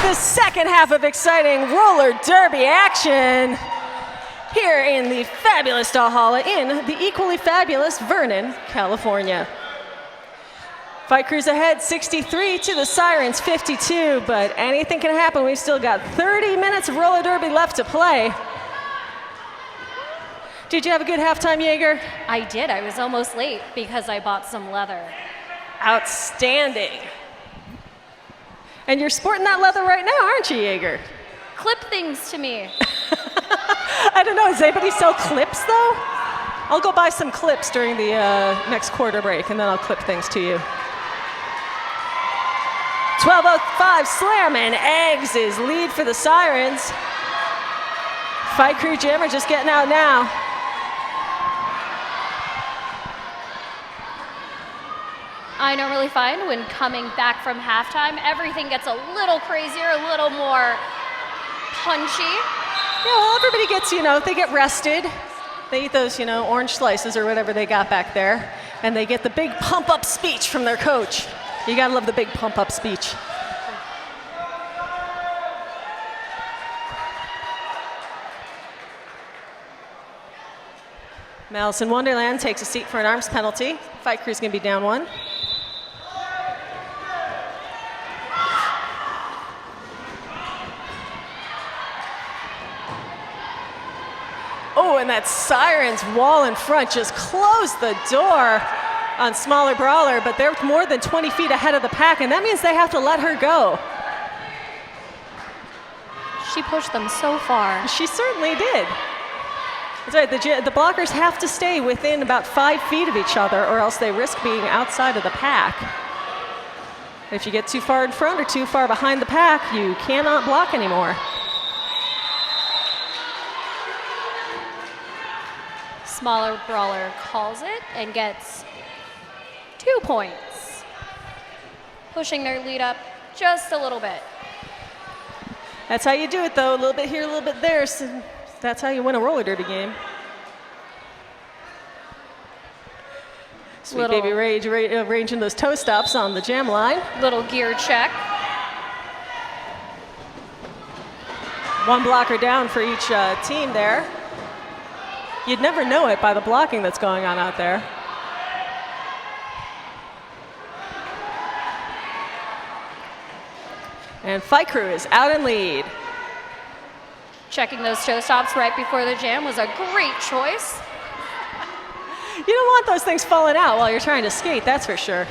the second half of exciting roller derby action here in the fabulous Dollhalla in the equally fabulous Vernon, California. Fight Crew's ahead 63 to the Sirens 52, but anything can happen. We've still got 30 minutes of roller derby left to play. Did you have a good halftime, Jaeger? I did. I was almost late because I bought some leather. Outstanding. And you're sporting that leather right now, aren't you, Jaeger? Clip things to me. I don't know, does anybody sell clips though? I'll go buy some clips during the next quarter break and then I'll clip things to you. 12:05 Slam and Eggs is lead for the Sirens. Fight Crew Jammer just getting out now. I normally find when coming back from halftime, everything gets a little crazier, a little more punchy. Yeah, well, everybody gets, they get rested. They eat those, orange slices or whatever they got back there. And they get the big pump-up speech from their coach. You gotta love the big pump-up speech. Malice in Wonderland takes a seat for an arms penalty. Fight Crew's gonna be down one. Oh, and that Sirens wall in front just closed the door on smaller brawler, but they're more than 20 feet ahead of the pack, and that means they have to let her go. She pushed them so far. She certainly did. That's right, the blockers have to stay within about 5 feet of each other or else they risk being outside of the pack. If you get too far in front or too far behind the pack, you cannot block anymore. Smaller brawler calls it and gets 2 points, pushing their lead up just a little bit. That's how you do it, though. A little bit here, a little bit there. So that's how you win a roller derby game. Sweet Baby Rage arranging those toe stops on the jam line. Little gear check. One blocker down for each team there. You'd never know it by the blocking that's going on out there. And Fight Crew is out in lead. Checking those toe stops right before the jam was a great choice. You don't want those things falling out while you're trying to skate, that's for sure.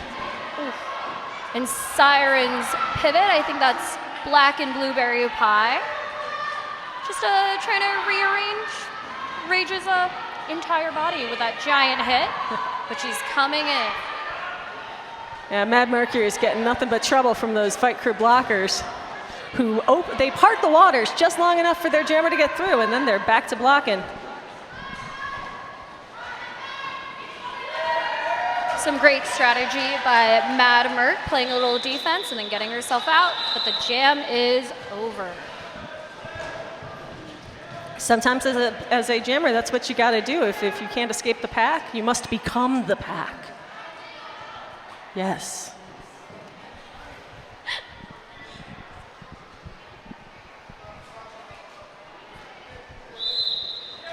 And Sirens pivot, I think that's black and blueberry pie. Just trying to rearrange Rage's entire body with that giant hit, but she's coming in. Yeah, Mad Mercury's getting nothing but trouble from those Fight Crew blockers who they part the waters just long enough for their jammer to get through, and then they're back to blocking. Some great strategy by Mad Merc, playing a little defense and then getting herself out, but the jam is over. Sometimes as a jammer, that's what you got to do. If you can't escape the pack, you must become the pack. Yes.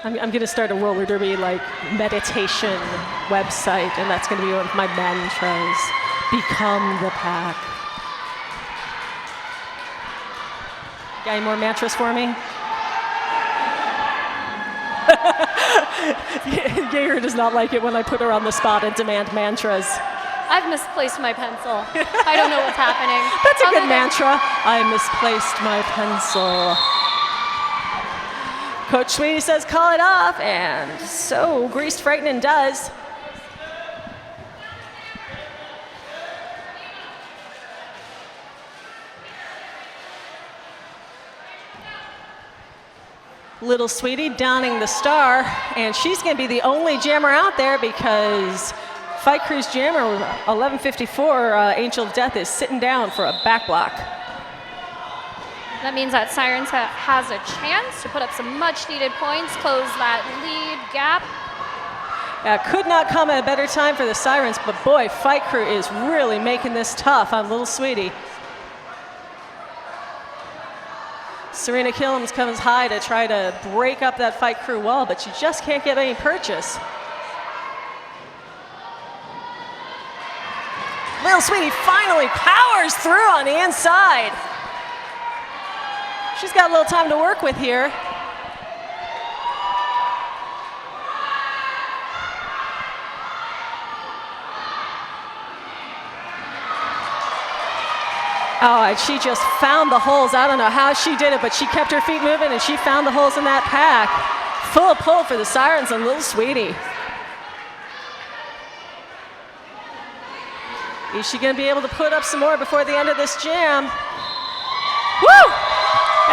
I'm going to start a roller derby meditation website, and that's going to be one of my mantras. Become the pack. Got any more mantras for me? Jaeger does not like it when I put her on the spot and demand mantras. I've misplaced my pencil. I don't know what's happening. That's a good mantra. I misplaced my pencil. Coach Sweetie says call it off, and so Greased Frightening does. Little Sweetie donning the star, and she's going to be the only jammer out there because Fight Crew's jammer, 1154, Angel of Death, is sitting down for a back block. That means that Sirens has a chance to put up some much-needed points, close that lead gap. Could not come at a better time for the Sirens, but boy, Fight Crew is really making this tough on Little Sweetie. Serena Killiams comes high to try to break up that Fight Crew wall, but she just can't get any purchase. Little Sweetie finally powers through on the inside. She's got a little time to work with here. Oh, and she just found the holes. I don't know how she did it, but she kept her feet moving and she found the holes in that pack. Full pull for the Sirens and Little Sweetie. Is she gonna be able to put up some more before the end of this jam? Woo!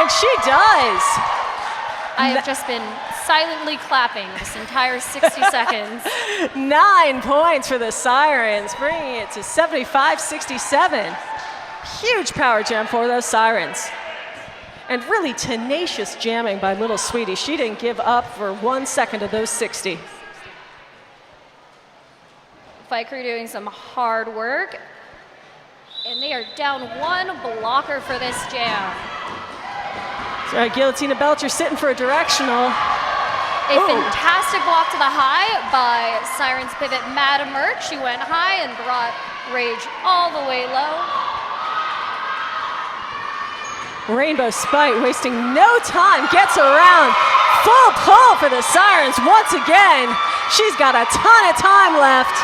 And she does. I have just been silently clapping this entire 60 seconds. 9 points for the Sirens, bringing it to 75-67. Huge power jam for those Sirens. And really tenacious jamming by Little Sweetie. She didn't give up for 1 second of those 60. Fight Crew doing some hard work. And they are down 1 blocker for this jam. All right, Guillotina Belcher sitting for a directional. A fantastic block to the high by Sirens pivot Mad Merch. She went high and brought Rage all the way low. Rainbow Spite wasting no time, gets around. Full pull for the Sirens once again. She's got a ton of time left.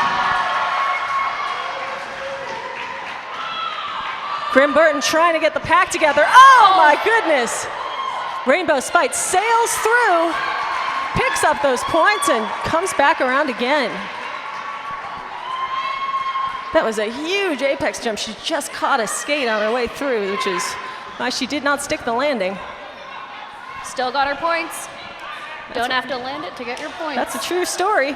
Grim Burton trying to get the pack together. Oh my goodness. Rainbow Spite sails through, picks up those points and comes back around again. That was a huge apex jump. She just caught a skate on her way through, which is why she did not stick the landing. Still got her points. Don't have to land it to get your points. That's a true story.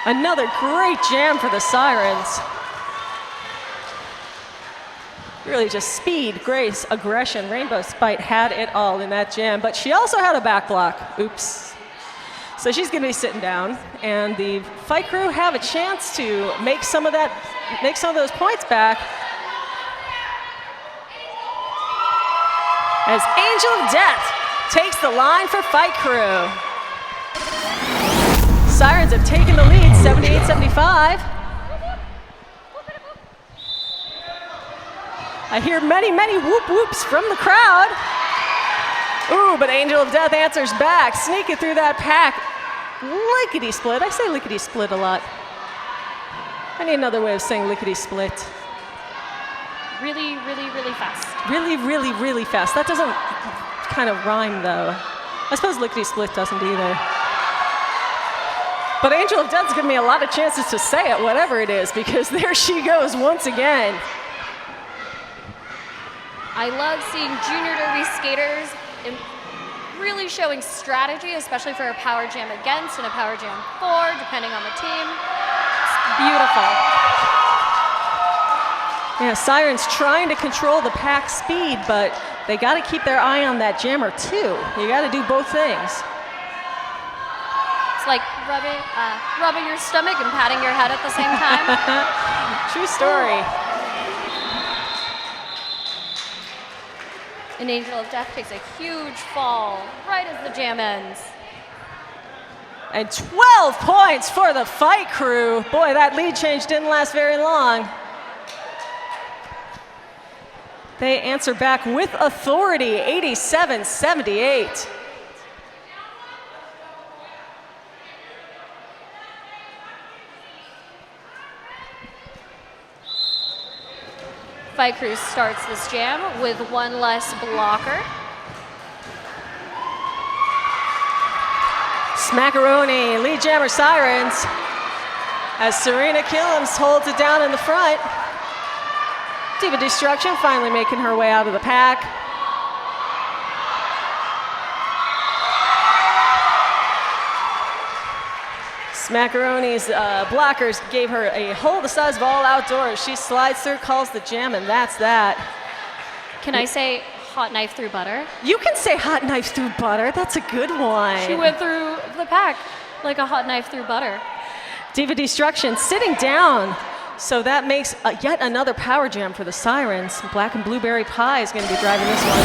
Another great jam for the Sirens. Really just speed, grace, aggression. Rainbow Spite had it all in that jam, but she also had a back block. Oops. So she's gonna be sitting down, and the Fight Crew have a chance to make some of those points back. As Angel of Death takes the line for Fight Crew. Sirens have taken the lead, 78-75. I hear many, many whoop whoops from the crowd. Ooh, but Angel of Death answers back, sneaking through that pack. Lickety split. I say lickety split a lot. I need another way of saying lickety split. Really, really, really fast. Really, really, really fast. That doesn't kind of rhyme though. I suppose lickety split doesn't either. But Angel of Death's given me a lot of chances to say it, whatever it is, because there she goes once again. I love seeing junior derby skaters really showing strategy, especially for a power jam against and a power jam for, depending on the team. It's beautiful. Yeah, Sirens trying to control the pack speed, but they got to keep their eye on that jammer too. You got to do both things. It's like rubbing your stomach and patting your head at the same time. True story. An Angel of Death takes a huge fall right as the jam ends. And 12 points for the Fight Crew. Boy, that lead change didn't last very long. They answer back with authority, 87-78. Fight Crew starts this jam with 1 less blocker. Smackaroni, lead jammer Sirens, as Serena Killiams holds it down in the front. Diva Destruction finally making her way out of the pack. Smackaroni's blockers gave her a hole the size of all outdoors. She slides through, calls the jam, and that's that. Can I say hot knife through butter? You can say hot knife through butter. That's a good one. She went through the pack like a hot knife through butter. Diva Destruction sitting down, So that makes yet another power jam for the Sirens. Black and blueberry pie is going to be driving this one.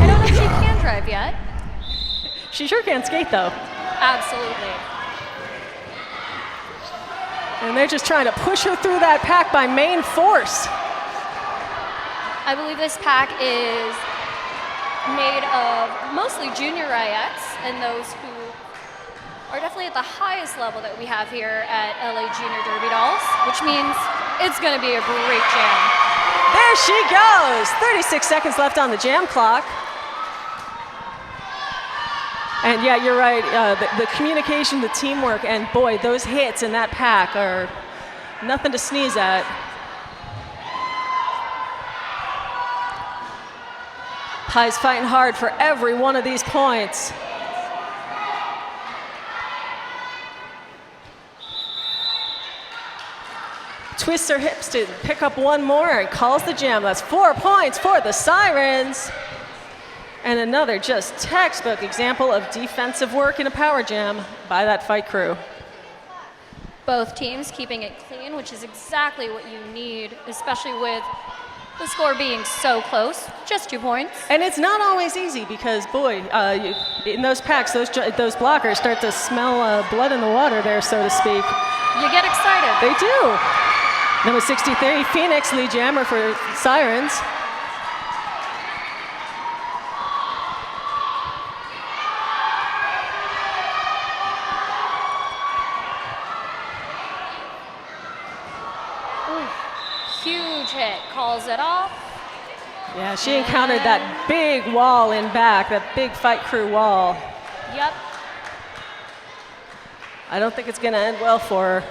I don't know if she can drive yet. She sure can skate though. Absolutely. And they're just trying to push her through that pack by main force. I believe this pack is made of mostly junior IX and those who are definitely at the highest level that we have here at LA Junior Derby Dolls, which means it's going to be a great jam. There she goes. 36 seconds left on the jam clock. And yeah, you're right. The communication, the teamwork, and boy, those hits in that pack are nothing to sneeze at. Pie's fighting hard for every one of these points. Twists her hips to pick up one more and calls the jam. That's 4 points for the Sirens. And another just textbook example of defensive work in a power jam by that fight crew. Both teams keeping it clean, which is exactly what you need, especially with the score being so close, just 2 points. And it's not always easy because, boy, in those packs, those blockers start to smell blood in the water there, so to speak. You get excited. They do. Number 63, Phoenix, lead jammer for Sirens. Huge hit, calls it off. Yeah, she encountered that big wall in back, that big fight crew wall. Yep. I don't think it's going to end well for her.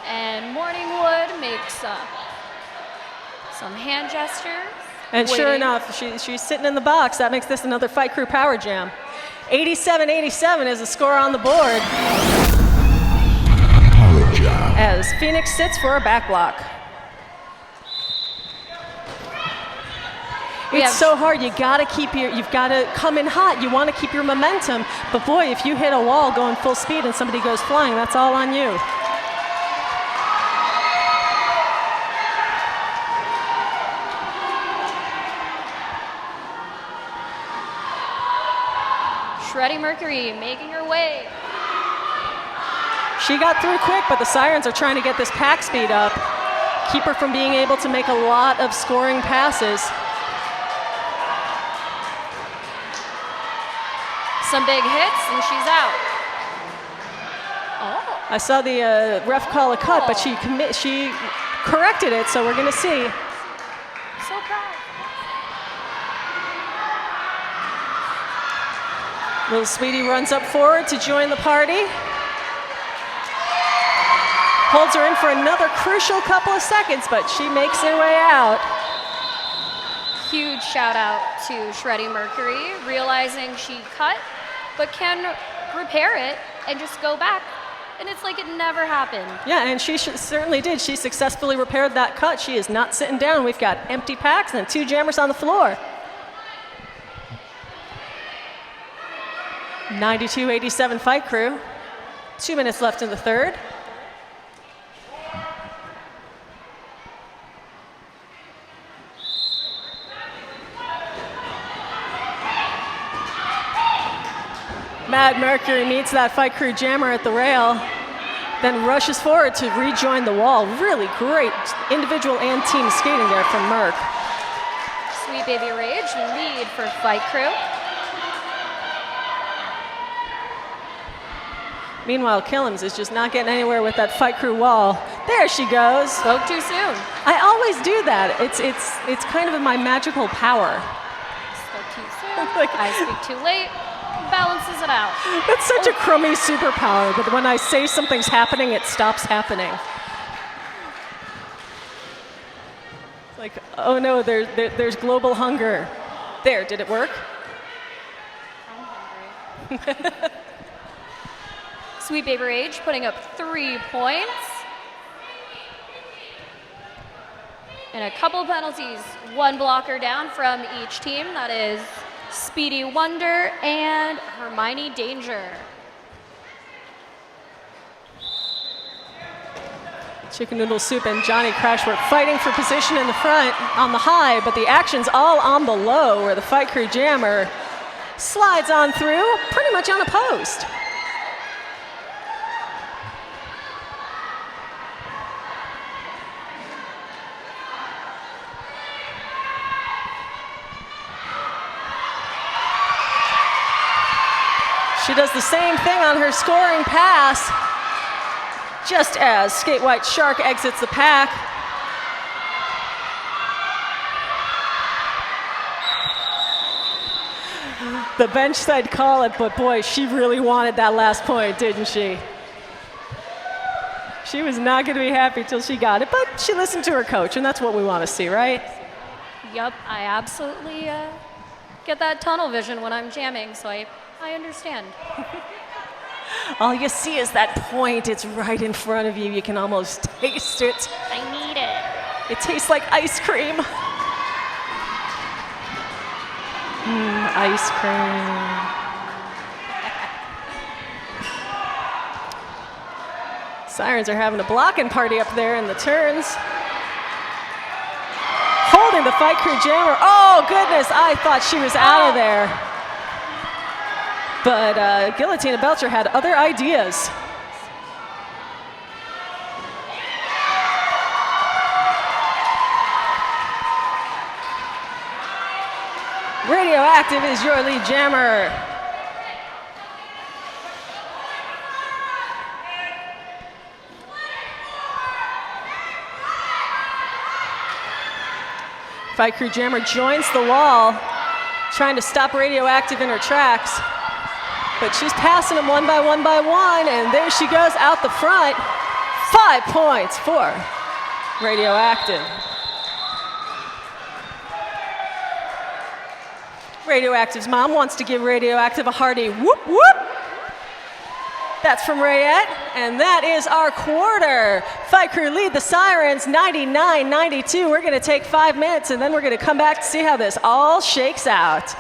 And Morningwood makes some hand gestures. And sure waiting. enough, she's sitting in the box. That makes this another fight crew power jam. 87-87 is the score on the board Power jam. as Phoenix sits for a back block. It's so hard. You've got to come in hot. You want to keep your momentum. But boy, if you hit a wall going full speed and somebody goes flying, that's all on you. Shreddy Mercury making her way. She got through quick, but the Sirens are trying to get this pack speed up. Keep her from being able to make a lot of scoring passes. Some big hits, and she's out. Oh. I saw the ref call a cut, but she corrected it, so we're going to see. So proud. Little Sweetie runs up forward to join the party. Holds her in for another crucial couple of seconds, but she makes her way out. Huge shout out to Shreddy Mercury, realizing she cut, but can repair it and just go back. And it's like it never happened. Yeah, and she certainly did. She successfully repaired that cut. She is not sitting down. We've got empty packs and 2 jammers on the floor. 92-87 fight crew. 2 minutes left in the third. Mad Mercury meets that fight crew jammer at the rail, then rushes forward to rejoin the wall. Really great individual and team skating there from Merc. Sweet Baby Rage, lead for fight crew. Meanwhile, Killams is just not getting anywhere with that fight crew wall. There she goes. Spoke too soon. I always do that. It's kind of in my magical power. Spoke too soon. I speak too late. Balances it out. That's such a crummy superpower that when I say something's happening, it stops happening. It's like, oh no, there's global hunger. There, did it work? I'm hungry. Sweet Baby Rage putting up 3 points. And a couple penalties. 1 blocker down from each team. That is Speedy Wonder and Hermione Danger. Chicken Noodle Soup and Johnny Crash were fighting for position in the front on the high, but the action's all on the low where the Fight Crew Jammer slides on through pretty much unopposed. She does the same thing on her scoring pass, just as Skate White Shark exits the pack. The bench said call it, but boy, she really wanted that last point, didn't she? She was not going to be happy till she got it, but she listened to her coach, and that's what we want to see, right? Yup, I absolutely get that tunnel vision when I'm jamming, so I understand. All you see is that point. It's right in front of you. You can almost taste it. I need it. It tastes like ice cream. Ice cream. Sirens are having a blocking party up there in the turns. Holding the Fight Crew Jammer. Oh, goodness, I thought she was out of there. But Guillotina Belcher had other ideas. Radioactive is your lead jammer. Fight Crew Jammer joins the wall, trying to stop Radioactive in her tracks. But she's passing them one by one, and there she goes out the front. 5 points for Radioactive. Radioactive's mom wants to give Radioactive a hearty whoop whoop. That's from Rayette, and that is our quarter. Fight Crew lead the Sirens 99-92. We're going to take 5 minutes, and then we're going to come back to see how this all shakes out.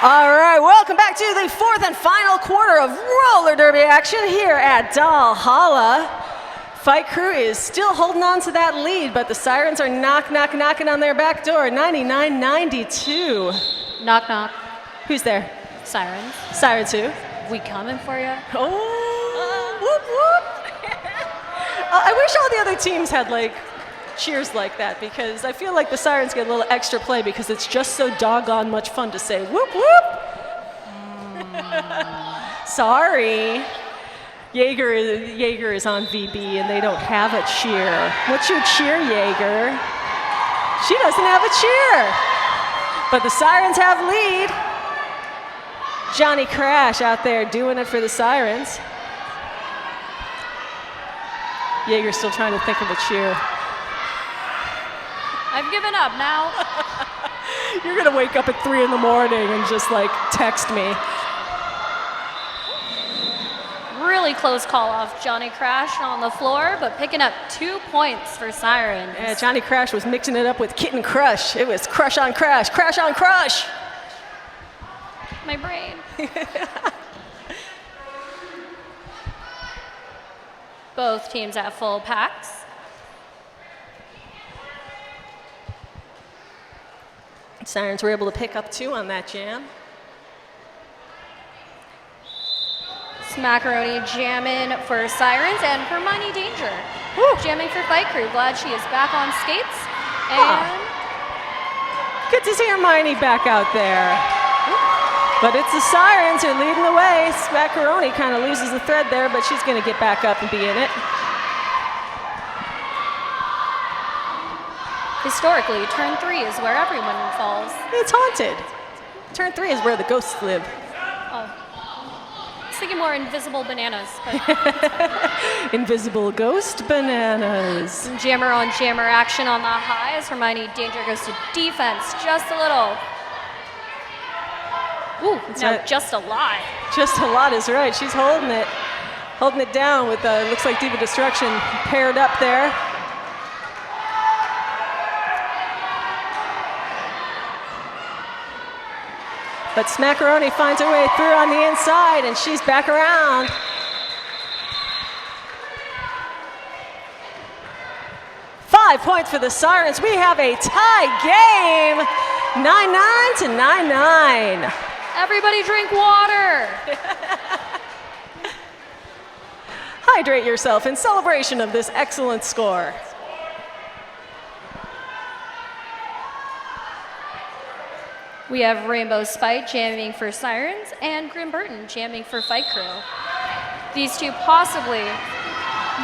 All right, welcome back to the fourth and final quarter of roller derby action here at Dollhalla. Fight Crew is still holding on to that lead, but the Sirens are knocking on their back door, 99-92. Knock, knock. Who's there? Sirens. Sirens who? We coming for you. Oh, whoop, whoop. I wish all the other teams had like cheers like that, because I feel like the Sirens get a little extra play because it's just so doggone much fun to say whoop whoop. Sorry. Jaeger is on VB and they don't have a cheer. What's your cheer, Jaeger? She doesn't have a cheer. But the Sirens have lead. Johnny Crash out there doing it for the Sirens. Jaeger's still trying to think of a cheer. I've given up now. You're gonna wake up at 3 in the morning and just like text me. Really close call off Johnny Crash on the floor, but picking up 2 points for Sirens. Yeah, Johnny Crash was mixing it up with Kitten Crush. It was crush on crash, crash on crush. My brain. Both teams at full packs. Sirens were able to pick up 2 on that jam. Smackaroni jamming for Sirens and Hermione Danger jamming for Fight Crew. Glad she is back on skates. And good to see Hermione back out there. But it's the Sirens who are leading the way. Smackaroni kind of loses the thread there, but she's going to get back up and be in it. historically, turn 3 is where everyone falls. It's haunted. Turn 3 is where the ghosts live. Oh. I was thinking more invisible bananas. But Invisible ghost bananas. jammer on jammer action on the high as Hermione Danger goes to defense just a little. Ooh, now just a lot. Just a lot is right. She's holding it down with, looks like Diva Destruction paired up there. But Smackaroni finds her way through on the inside, and she's back around. Five points for the Sirens. We have a tie game, 9-9 to 9-9. Everybody drink water. Hydrate yourself in celebration of this excellent score. We have Rainbow Spite jamming for Sirens and Grim Burton jamming for Fight Crew. These two possibly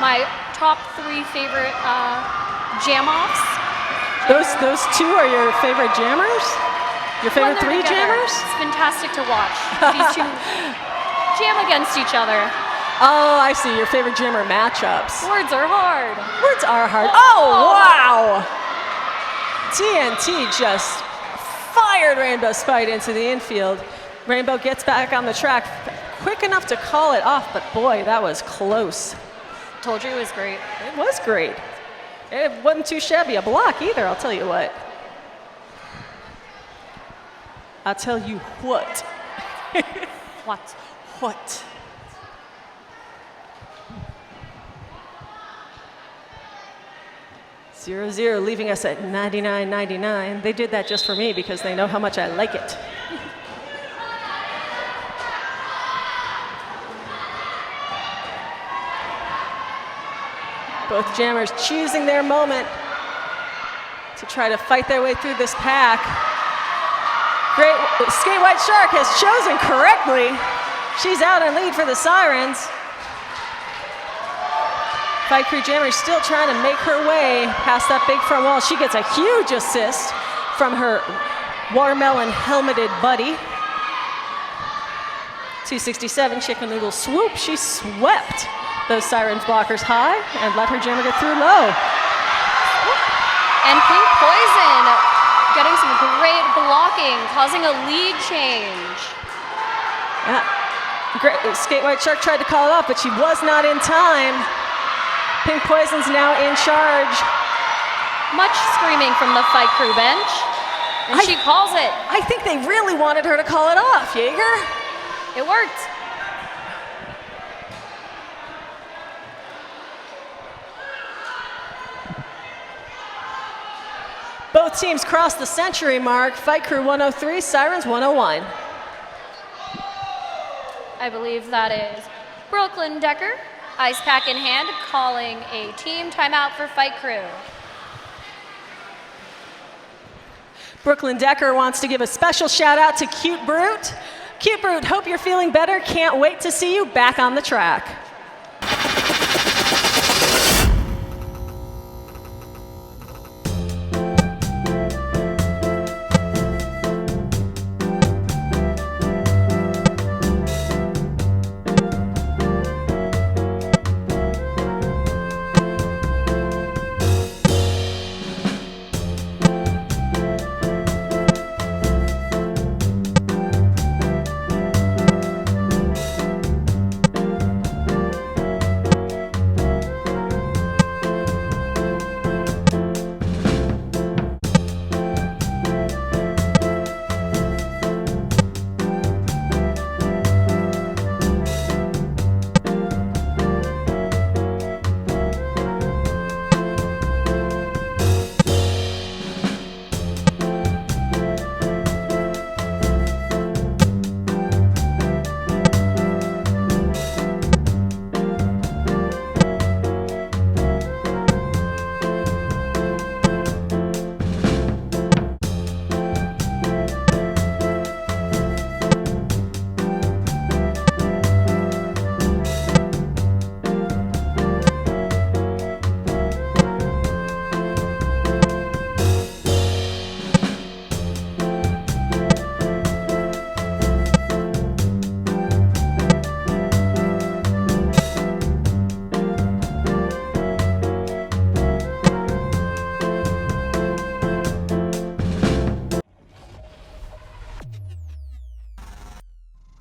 my top 3 favorite jam-offs. Those two are your favorite jammers? Your favorite 3 jammers? It's fantastic to watch. These two jam against each other. Oh, I see. Your favorite jammer matchups. Words are hard. Words are hard. Oh, wow! TNT just fired Rainbow Spite into the infield. Rainbow gets back on the track quick enough to call it off, but boy, that was close. Told you it was great. It was great. It wasn't too shabby a block either, I'll tell you what. I'll tell you what. What? What? Zero, zero, leaving us at 99-99. They did that just for me because they know how much I like it. Both jammers choosing their moment to try to fight their way through this pack. Great, Skate White Shark has chosen correctly. She's out in lead for the Sirens. Fight Crew Jammer still trying to make her way past that big front wall. She gets a huge assist from her watermelon helmeted buddy. 267 chicken noodle swoop. She swept those Sirens blockers high and let her jammer get through low. And Pink Poison getting some great blocking, causing a lead change. Yeah. Great. Skate White Shark tried to call it off, but she was not in time. Pink Poison's now in charge. Much screaming from the Fight Crew bench. And she calls it. I think they really wanted her to call it off, Jaeger. It worked. Both teams crossed the century mark. Fight Crew 103, Sirens 101. I believe that is Brooklyn Decker, ice pack in hand, calling a team timeout for Fight Crew. Brooklyn Decker wants to give a special shout out to Cute Brute. Cute Brute, hope you're feeling better. Can't wait to see you back on the track.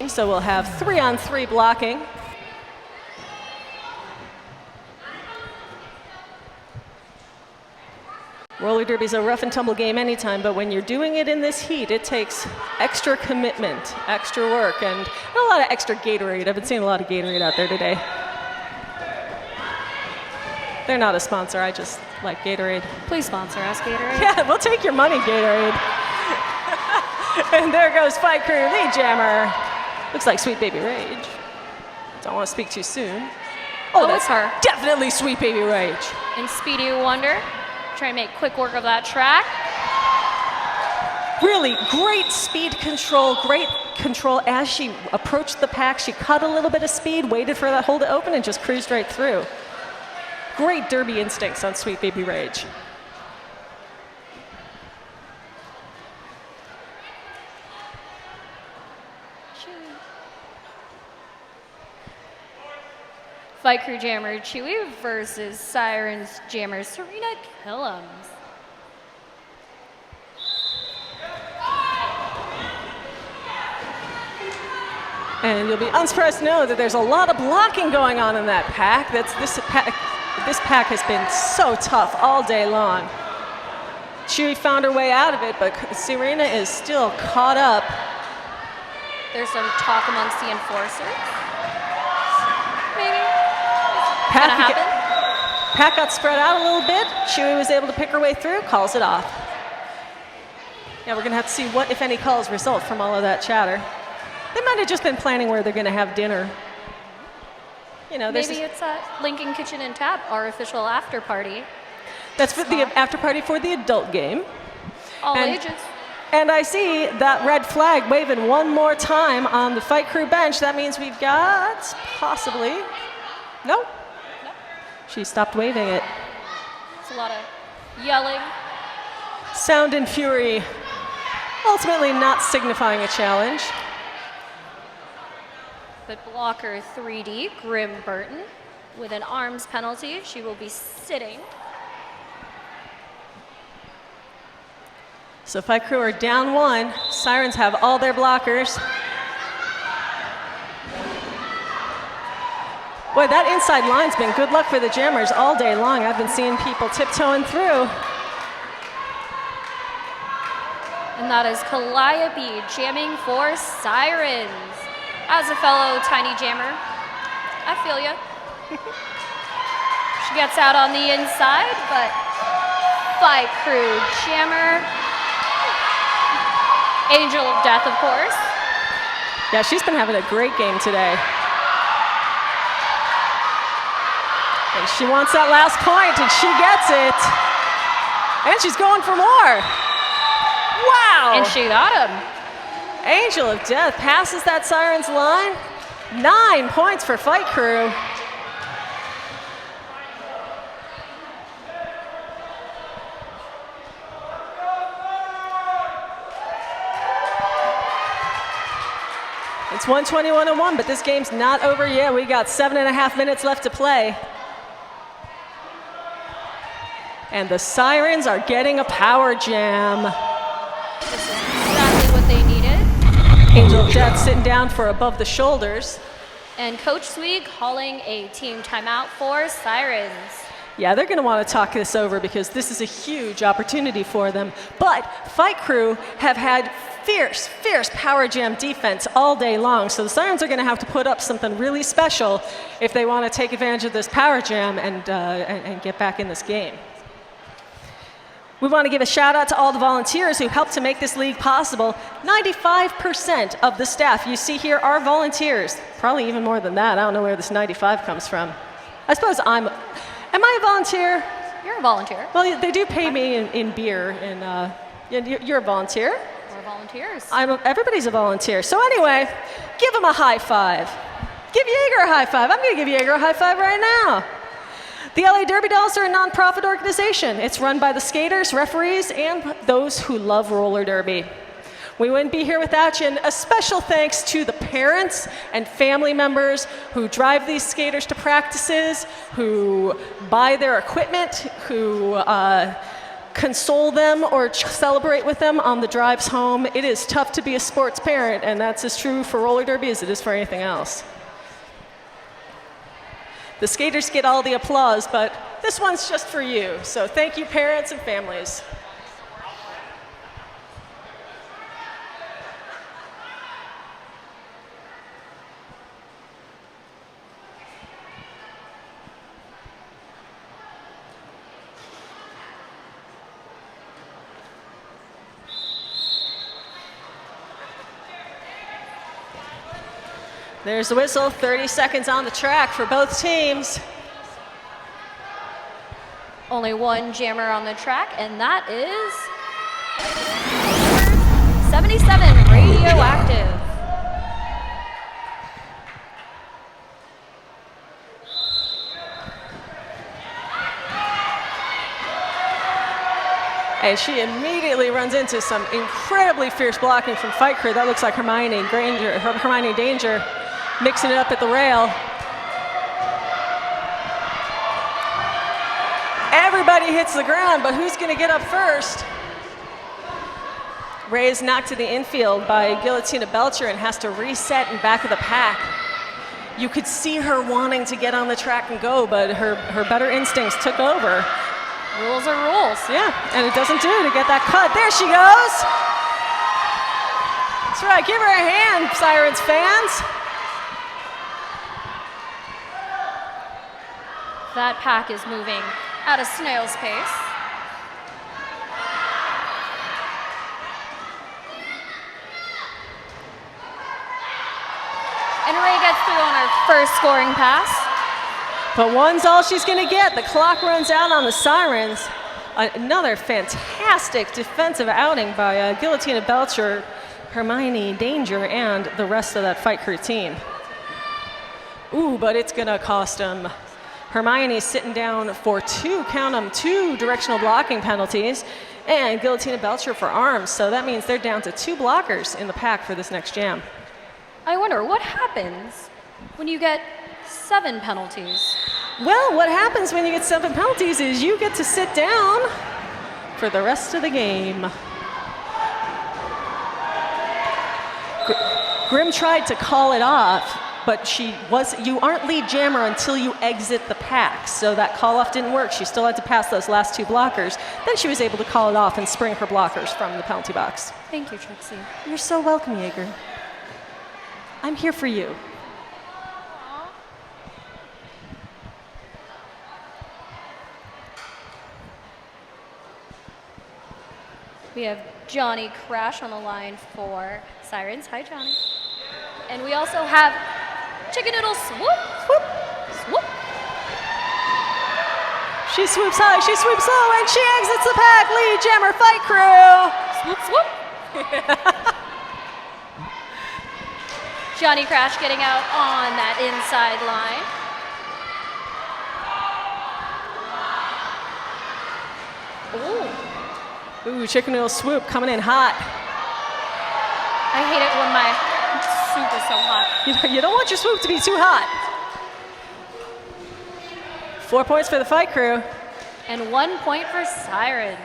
So we'll have 3-on-3 blocking. Roller derby's a rough and tumble game anytime, but when you're doing it in this heat, it takes extra commitment, extra work, and a lot of extra Gatorade. I've been seeing a lot of Gatorade out there today. They're not a sponsor, I just like Gatorade. Please sponsor us, Gatorade. Yeah, we'll take your money, Gatorade. And there goes Fight Crew, lead jammer. Looks like Sweet Baby Rage. Don't want to speak too soon. Oh, that's her. Definitely Sweet Baby Rage. And Speedy Wonder, trying to make quick work of that track. Really great speed control, great control as she approached the pack. She cut a little bit of speed, waited for that hole to open, and just cruised right through. Great derby instincts on Sweet Baby Rage. Fight Crew Jammer Chewy versus Sirens Jammer Serena Killams. And you'll be unsurprised to know that there's a lot of blocking going on in that pack. This pack has been so tough all day long. Chewy found her way out of it, but Serena is still caught up. There's some talk amongst the enforcers. Maybe. Pack got spread out a little bit. Chewy was able to pick her way through, calls it off. Yeah, we're gonna have to see what, if any, calls result from all of that chatter. They might have just been planning where they're gonna have dinner. You know, maybe it's at Lincoln Kitchen and Tap, our official after party. That's for the after party for the adult game. All ages. And I see that red flag waving one more time on the Fight Crew bench. That means we've got possibly, nope. She stopped waving it. It's a lot of yelling. Sound and fury, ultimately not signifying a challenge. But blocker 3D, Grim Burton, with an arms penalty. She will be sitting. So Fight Crew are down one. Sirens have all their blockers. Boy, that inside line's been good luck for the jammers all day long. I've been seeing people tiptoeing through. And that is Calliope jamming for Sirens. As a fellow tiny jammer, I feel ya. She gets out on the inside, but Fight Crew jammer. Angel of Death, of course. Yeah, she's been having a great game today. And she wants that last point, and she gets it. And she's going for more. Wow! And she got him. Angel of Death passes that Sirens line. 9 points for Fight Crew. It's 121-1, but this game's not over yet. We got 7.5 minutes left to play. And the Sirens are getting a power jam. This is exactly what they needed. Angel of Death sitting down for above the shoulders. And Coach Sweet calling a team timeout for Sirens. Yeah, they're going to want to talk this over because this is a huge opportunity for them. But Fight Crew have had fierce power jam defense all day long. So the Sirens are going to have to put up something really special if they want to take advantage of this power jam and get back in this game. We want to give a shout out to all the volunteers who helped to make this league possible. 95% of the staff you see here are volunteers. Probably even more than that. I don't know where this 95 comes from. I suppose am I a volunteer? You're a volunteer. Well, they do pay me in beer, and you're a volunteer. We're volunteers. Everybody's a volunteer. So anyway, give them a high five. Give Jaeger a high five. I'm going to give Jaeger a high five right now. The LA Derby Dolls are a nonprofit organization. It's run by the skaters, referees, and those who love roller derby. We wouldn't be here without you, and a special thanks to the parents and family members who drive these skaters to practices, who buy their equipment, who console them or celebrate with them on the drives home. It is tough to be a sports parent, and that's as true for roller derby as it is for anything else. The skaters get all the applause, but this one's just for you. So thank you, parents and families. There's the whistle, 30 seconds on the track for both teams. Only one jammer on the track, and that is 77 Radioactive. And she immediately runs into some incredibly fierce blocking from Fight Crew. That looks like Hermione Danger mixing it up at the rail. Everybody hits the ground, but who's going to get up first? Ray is knocked to the infield by Guillotina Belcher and has to reset in back of the pack. You could see her wanting to get on the track and go, but her better instincts took over. Rules are rules. Yeah, and it doesn't do to get that cut. There she goes. That's right, give her a hand, Sirens fans. That pack is moving at a snail's pace. And Ray gets through on her first scoring pass. But one's all she's going to get. The clock runs out on the Sirens. Another fantastic defensive outing by Guillotina Belcher, Hermione Danger, and the rest of that Fight Crew team. Ooh, but it's going to cost them. Hermione's sitting down for two directional blocking penalties, and Guillotina Belcher for arms. So that means they're down to 2 blockers in the pack for this next jam. I wonder what happens when you get 7 penalties. Well, what happens when you get 7 penalties is you get to sit down for the rest of the game. Grimm tried to call it off, but you aren't lead jammer until you exit the pack, so that call-off didn't work. She still had to pass those last 2 blockers. Then she was able to call it off and spring her blockers from the penalty box. Thank you, Trixie. You're so welcome, Jaeger. I'm here for you. We have Johnny Crash on the line for Sirens. Hi, Johnny. And we also have Chicken Noodle Swoop. Swoop. Swoop. She swoops high, she swoops low, and she exits the pack. Lead jammer fight crew. Swoop, swoop. Johnny Crash getting out on that inside line. Ooh, chicken noodle swoop coming in hot. I hate it when my soup is so hot. You don't want your swoop to be too hot. 4 points for the fight crew. And 1 point for Sirens.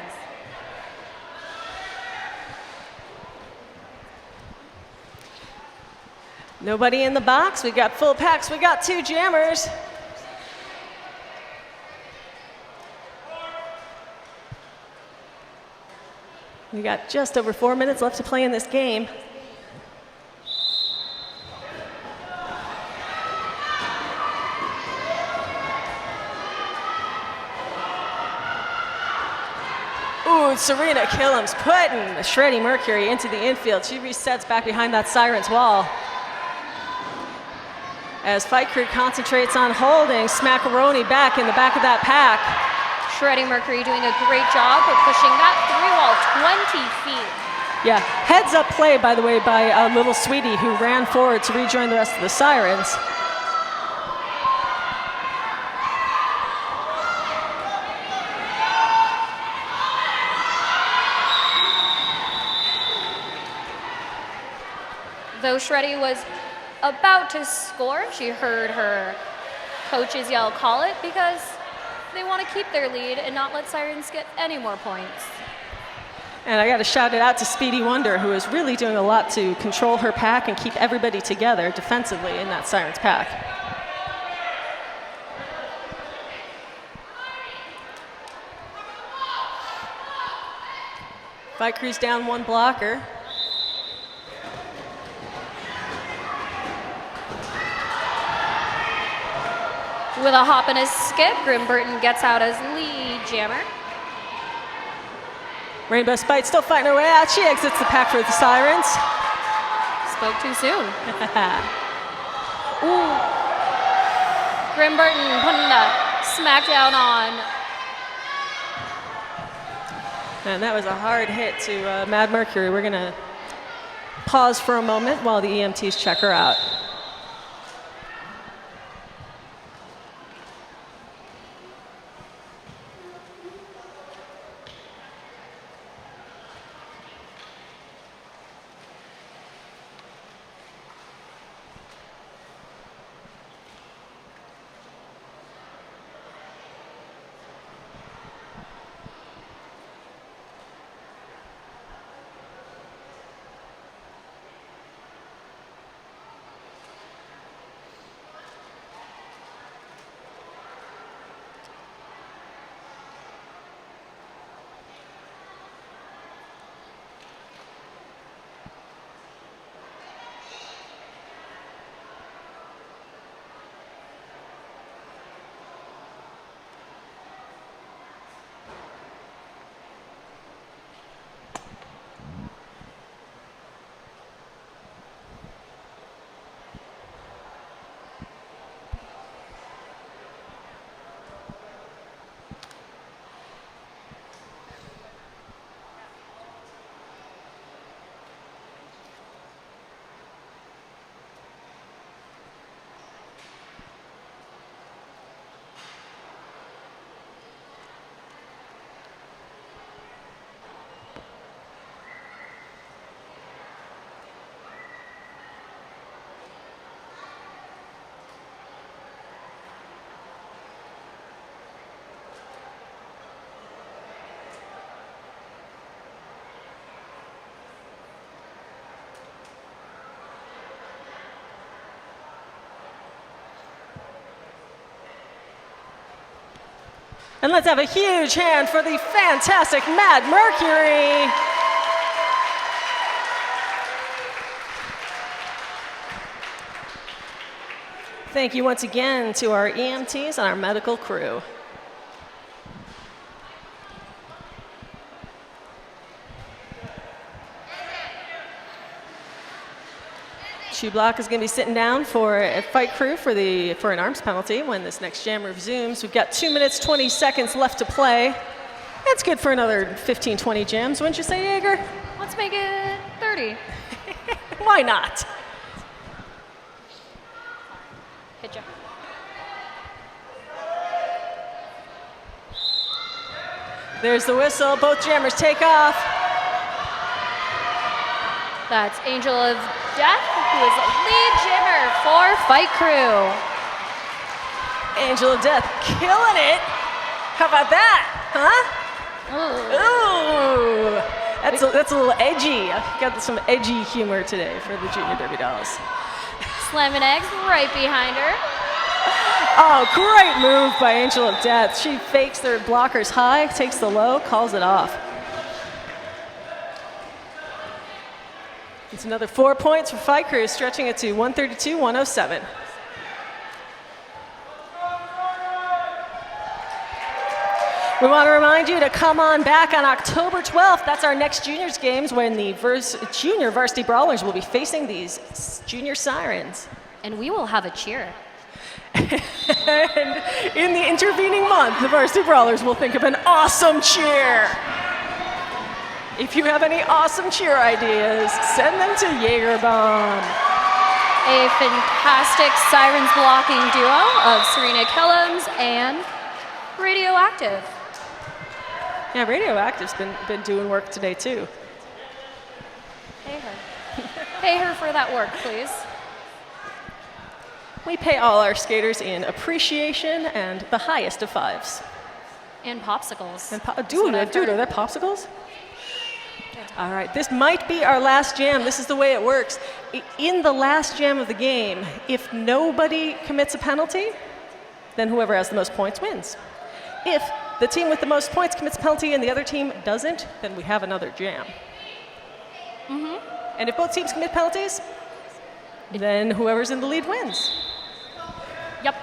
Nobody in the box. We got full packs. We got 2 jammers. We got just over 4 minutes left to play in this game. Ooh, Serena Killam's putting Shreddy Mercury into the infield. She resets back behind that Sirens wall. As Fight Crew concentrates on holding Smackaroni back in the back of that pack. Shreddy Mercury doing a great job of pushing that 3 wall 20 feet. Yeah, heads up play, by the way, by Little Sweetie, who ran forward to rejoin the rest of the Sirens. Though Shreddy was about to score, she heard her coaches yell, "Call it," because they want to keep their lead and not let Sirens get any more points. And I got to shout it out to Speedy Wonder, who is really doing a lot to control her pack and keep everybody together defensively in that Sirens pack. Fight Crew's down 1 blocker. With a hop and a skip, Grim Burton gets out as lead jammer. Rainbow Spite still fighting her way out. She exits the pack for the Sirens. Spoke too soon. Ooh. Grim Burton putting a smackdown on. And that was a hard hit to Mad Mercury. We're going to pause for a moment while the EMTs check her out. And let's have a huge hand for the fantastic Mad Mercury. Thank you once again to our EMTs and our medical crew. Shoe block is going to be sitting down for a fight crew for an arms penalty when this next jam resumes. We've got 2 minutes, 20 seconds left to play. That's good for another 15, 20 jams, wouldn't you say, Jaeger? Let's make it 30. Why not? Hit ya. There's the whistle. Both jammers take off. That's Angel of Death, who is lead jammer for Fight Crew. Angel of Death killing it. How about that? Huh? Ooh. That's a little edgy. I've got some edgy humor today for the Junior Derby Dolls. Slamming eggs right behind her. Oh, great move by Angel of Death. She fakes their blockers high, takes the low, calls it off. It's another 4 points for Fight Crew, stretching it to 132-107. We want to remind you to come on back on October 12th. That's our next juniors games when the junior varsity brawlers will be facing these junior Sirens. And we will have a cheer. And in the intervening month, the varsity brawlers will think of an awesome cheer. If you have any awesome cheer ideas, send them to Jaegerbomb. A fantastic Sirens blocking duo of Serena Kellums and Radioactive. Yeah, Radioactive's been doing work today too. Pay her. Pay her for that work, please. We pay all our skaters in appreciation and the highest of fives. And popsicles. And dude, are there popsicles? All right, this might be our last jam. This is the way it works. In the last jam of the game, if nobody commits a penalty, then whoever has the most points wins. If the team with the most points commits a penalty and the other team doesn't, then we have another jam. And if both teams commit penalties, then whoever's in the lead wins. Yep.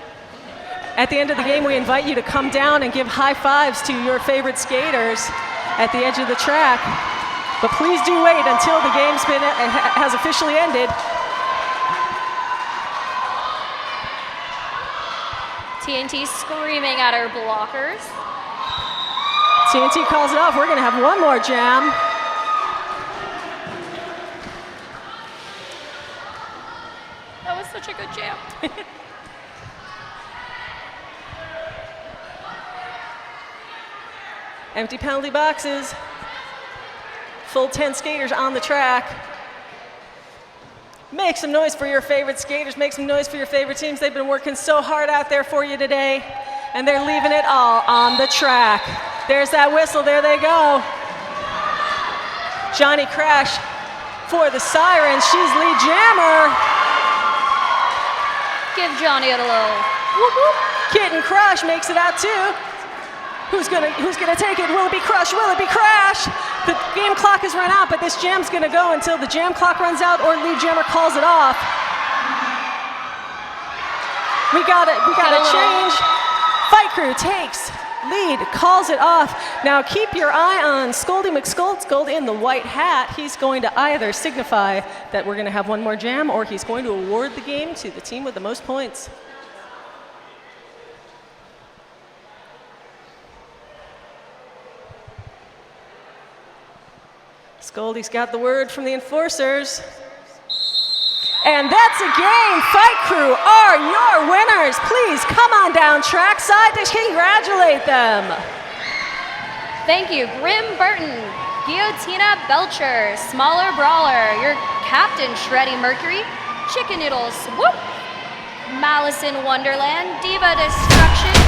At the end of the game, we invite you to come down and give high fives to your favorite skaters at the edge of the track. But please do wait until the game's has officially ended. TNT screaming at our blockers. TNT calls it off. We're going to have one more jam. That was such a good jam. Empty penalty boxes. Full 10 skaters on the track. Make some noise for your favorite skaters. Make some noise for your favorite teams. They've been working so hard out there for you today, and they're leaving it all on the track. There's that whistle. There they go. Johnny Crash for the Sirens. She's lead jammer. Give Johnny a little whoop whoop. Kitten Crush makes it out too. Who's gonna take it? Will it be Crush? Will it be Crash? The game clock has run out, but this jam's gonna go until the jam clock runs out or lead jammer calls it off. We gotta change. Fight Crew takes lead, calls it off. Now keep your eye on Scoldy McScold in the white hat. He's going to either signify that we're gonna have one more jam or he's going to award the game to the team with the most points. Scoldy's got the word from the enforcers. And that's a game. Fight Crew are your winners. Please come on down trackside to congratulate them. Thank you, Grim Burton, Guillotina Belcher, Smaller Brawler, your captain, Shreddy Mercury, Chicken Noodles, Whoop, Malice in Wonderland, Diva Destruction,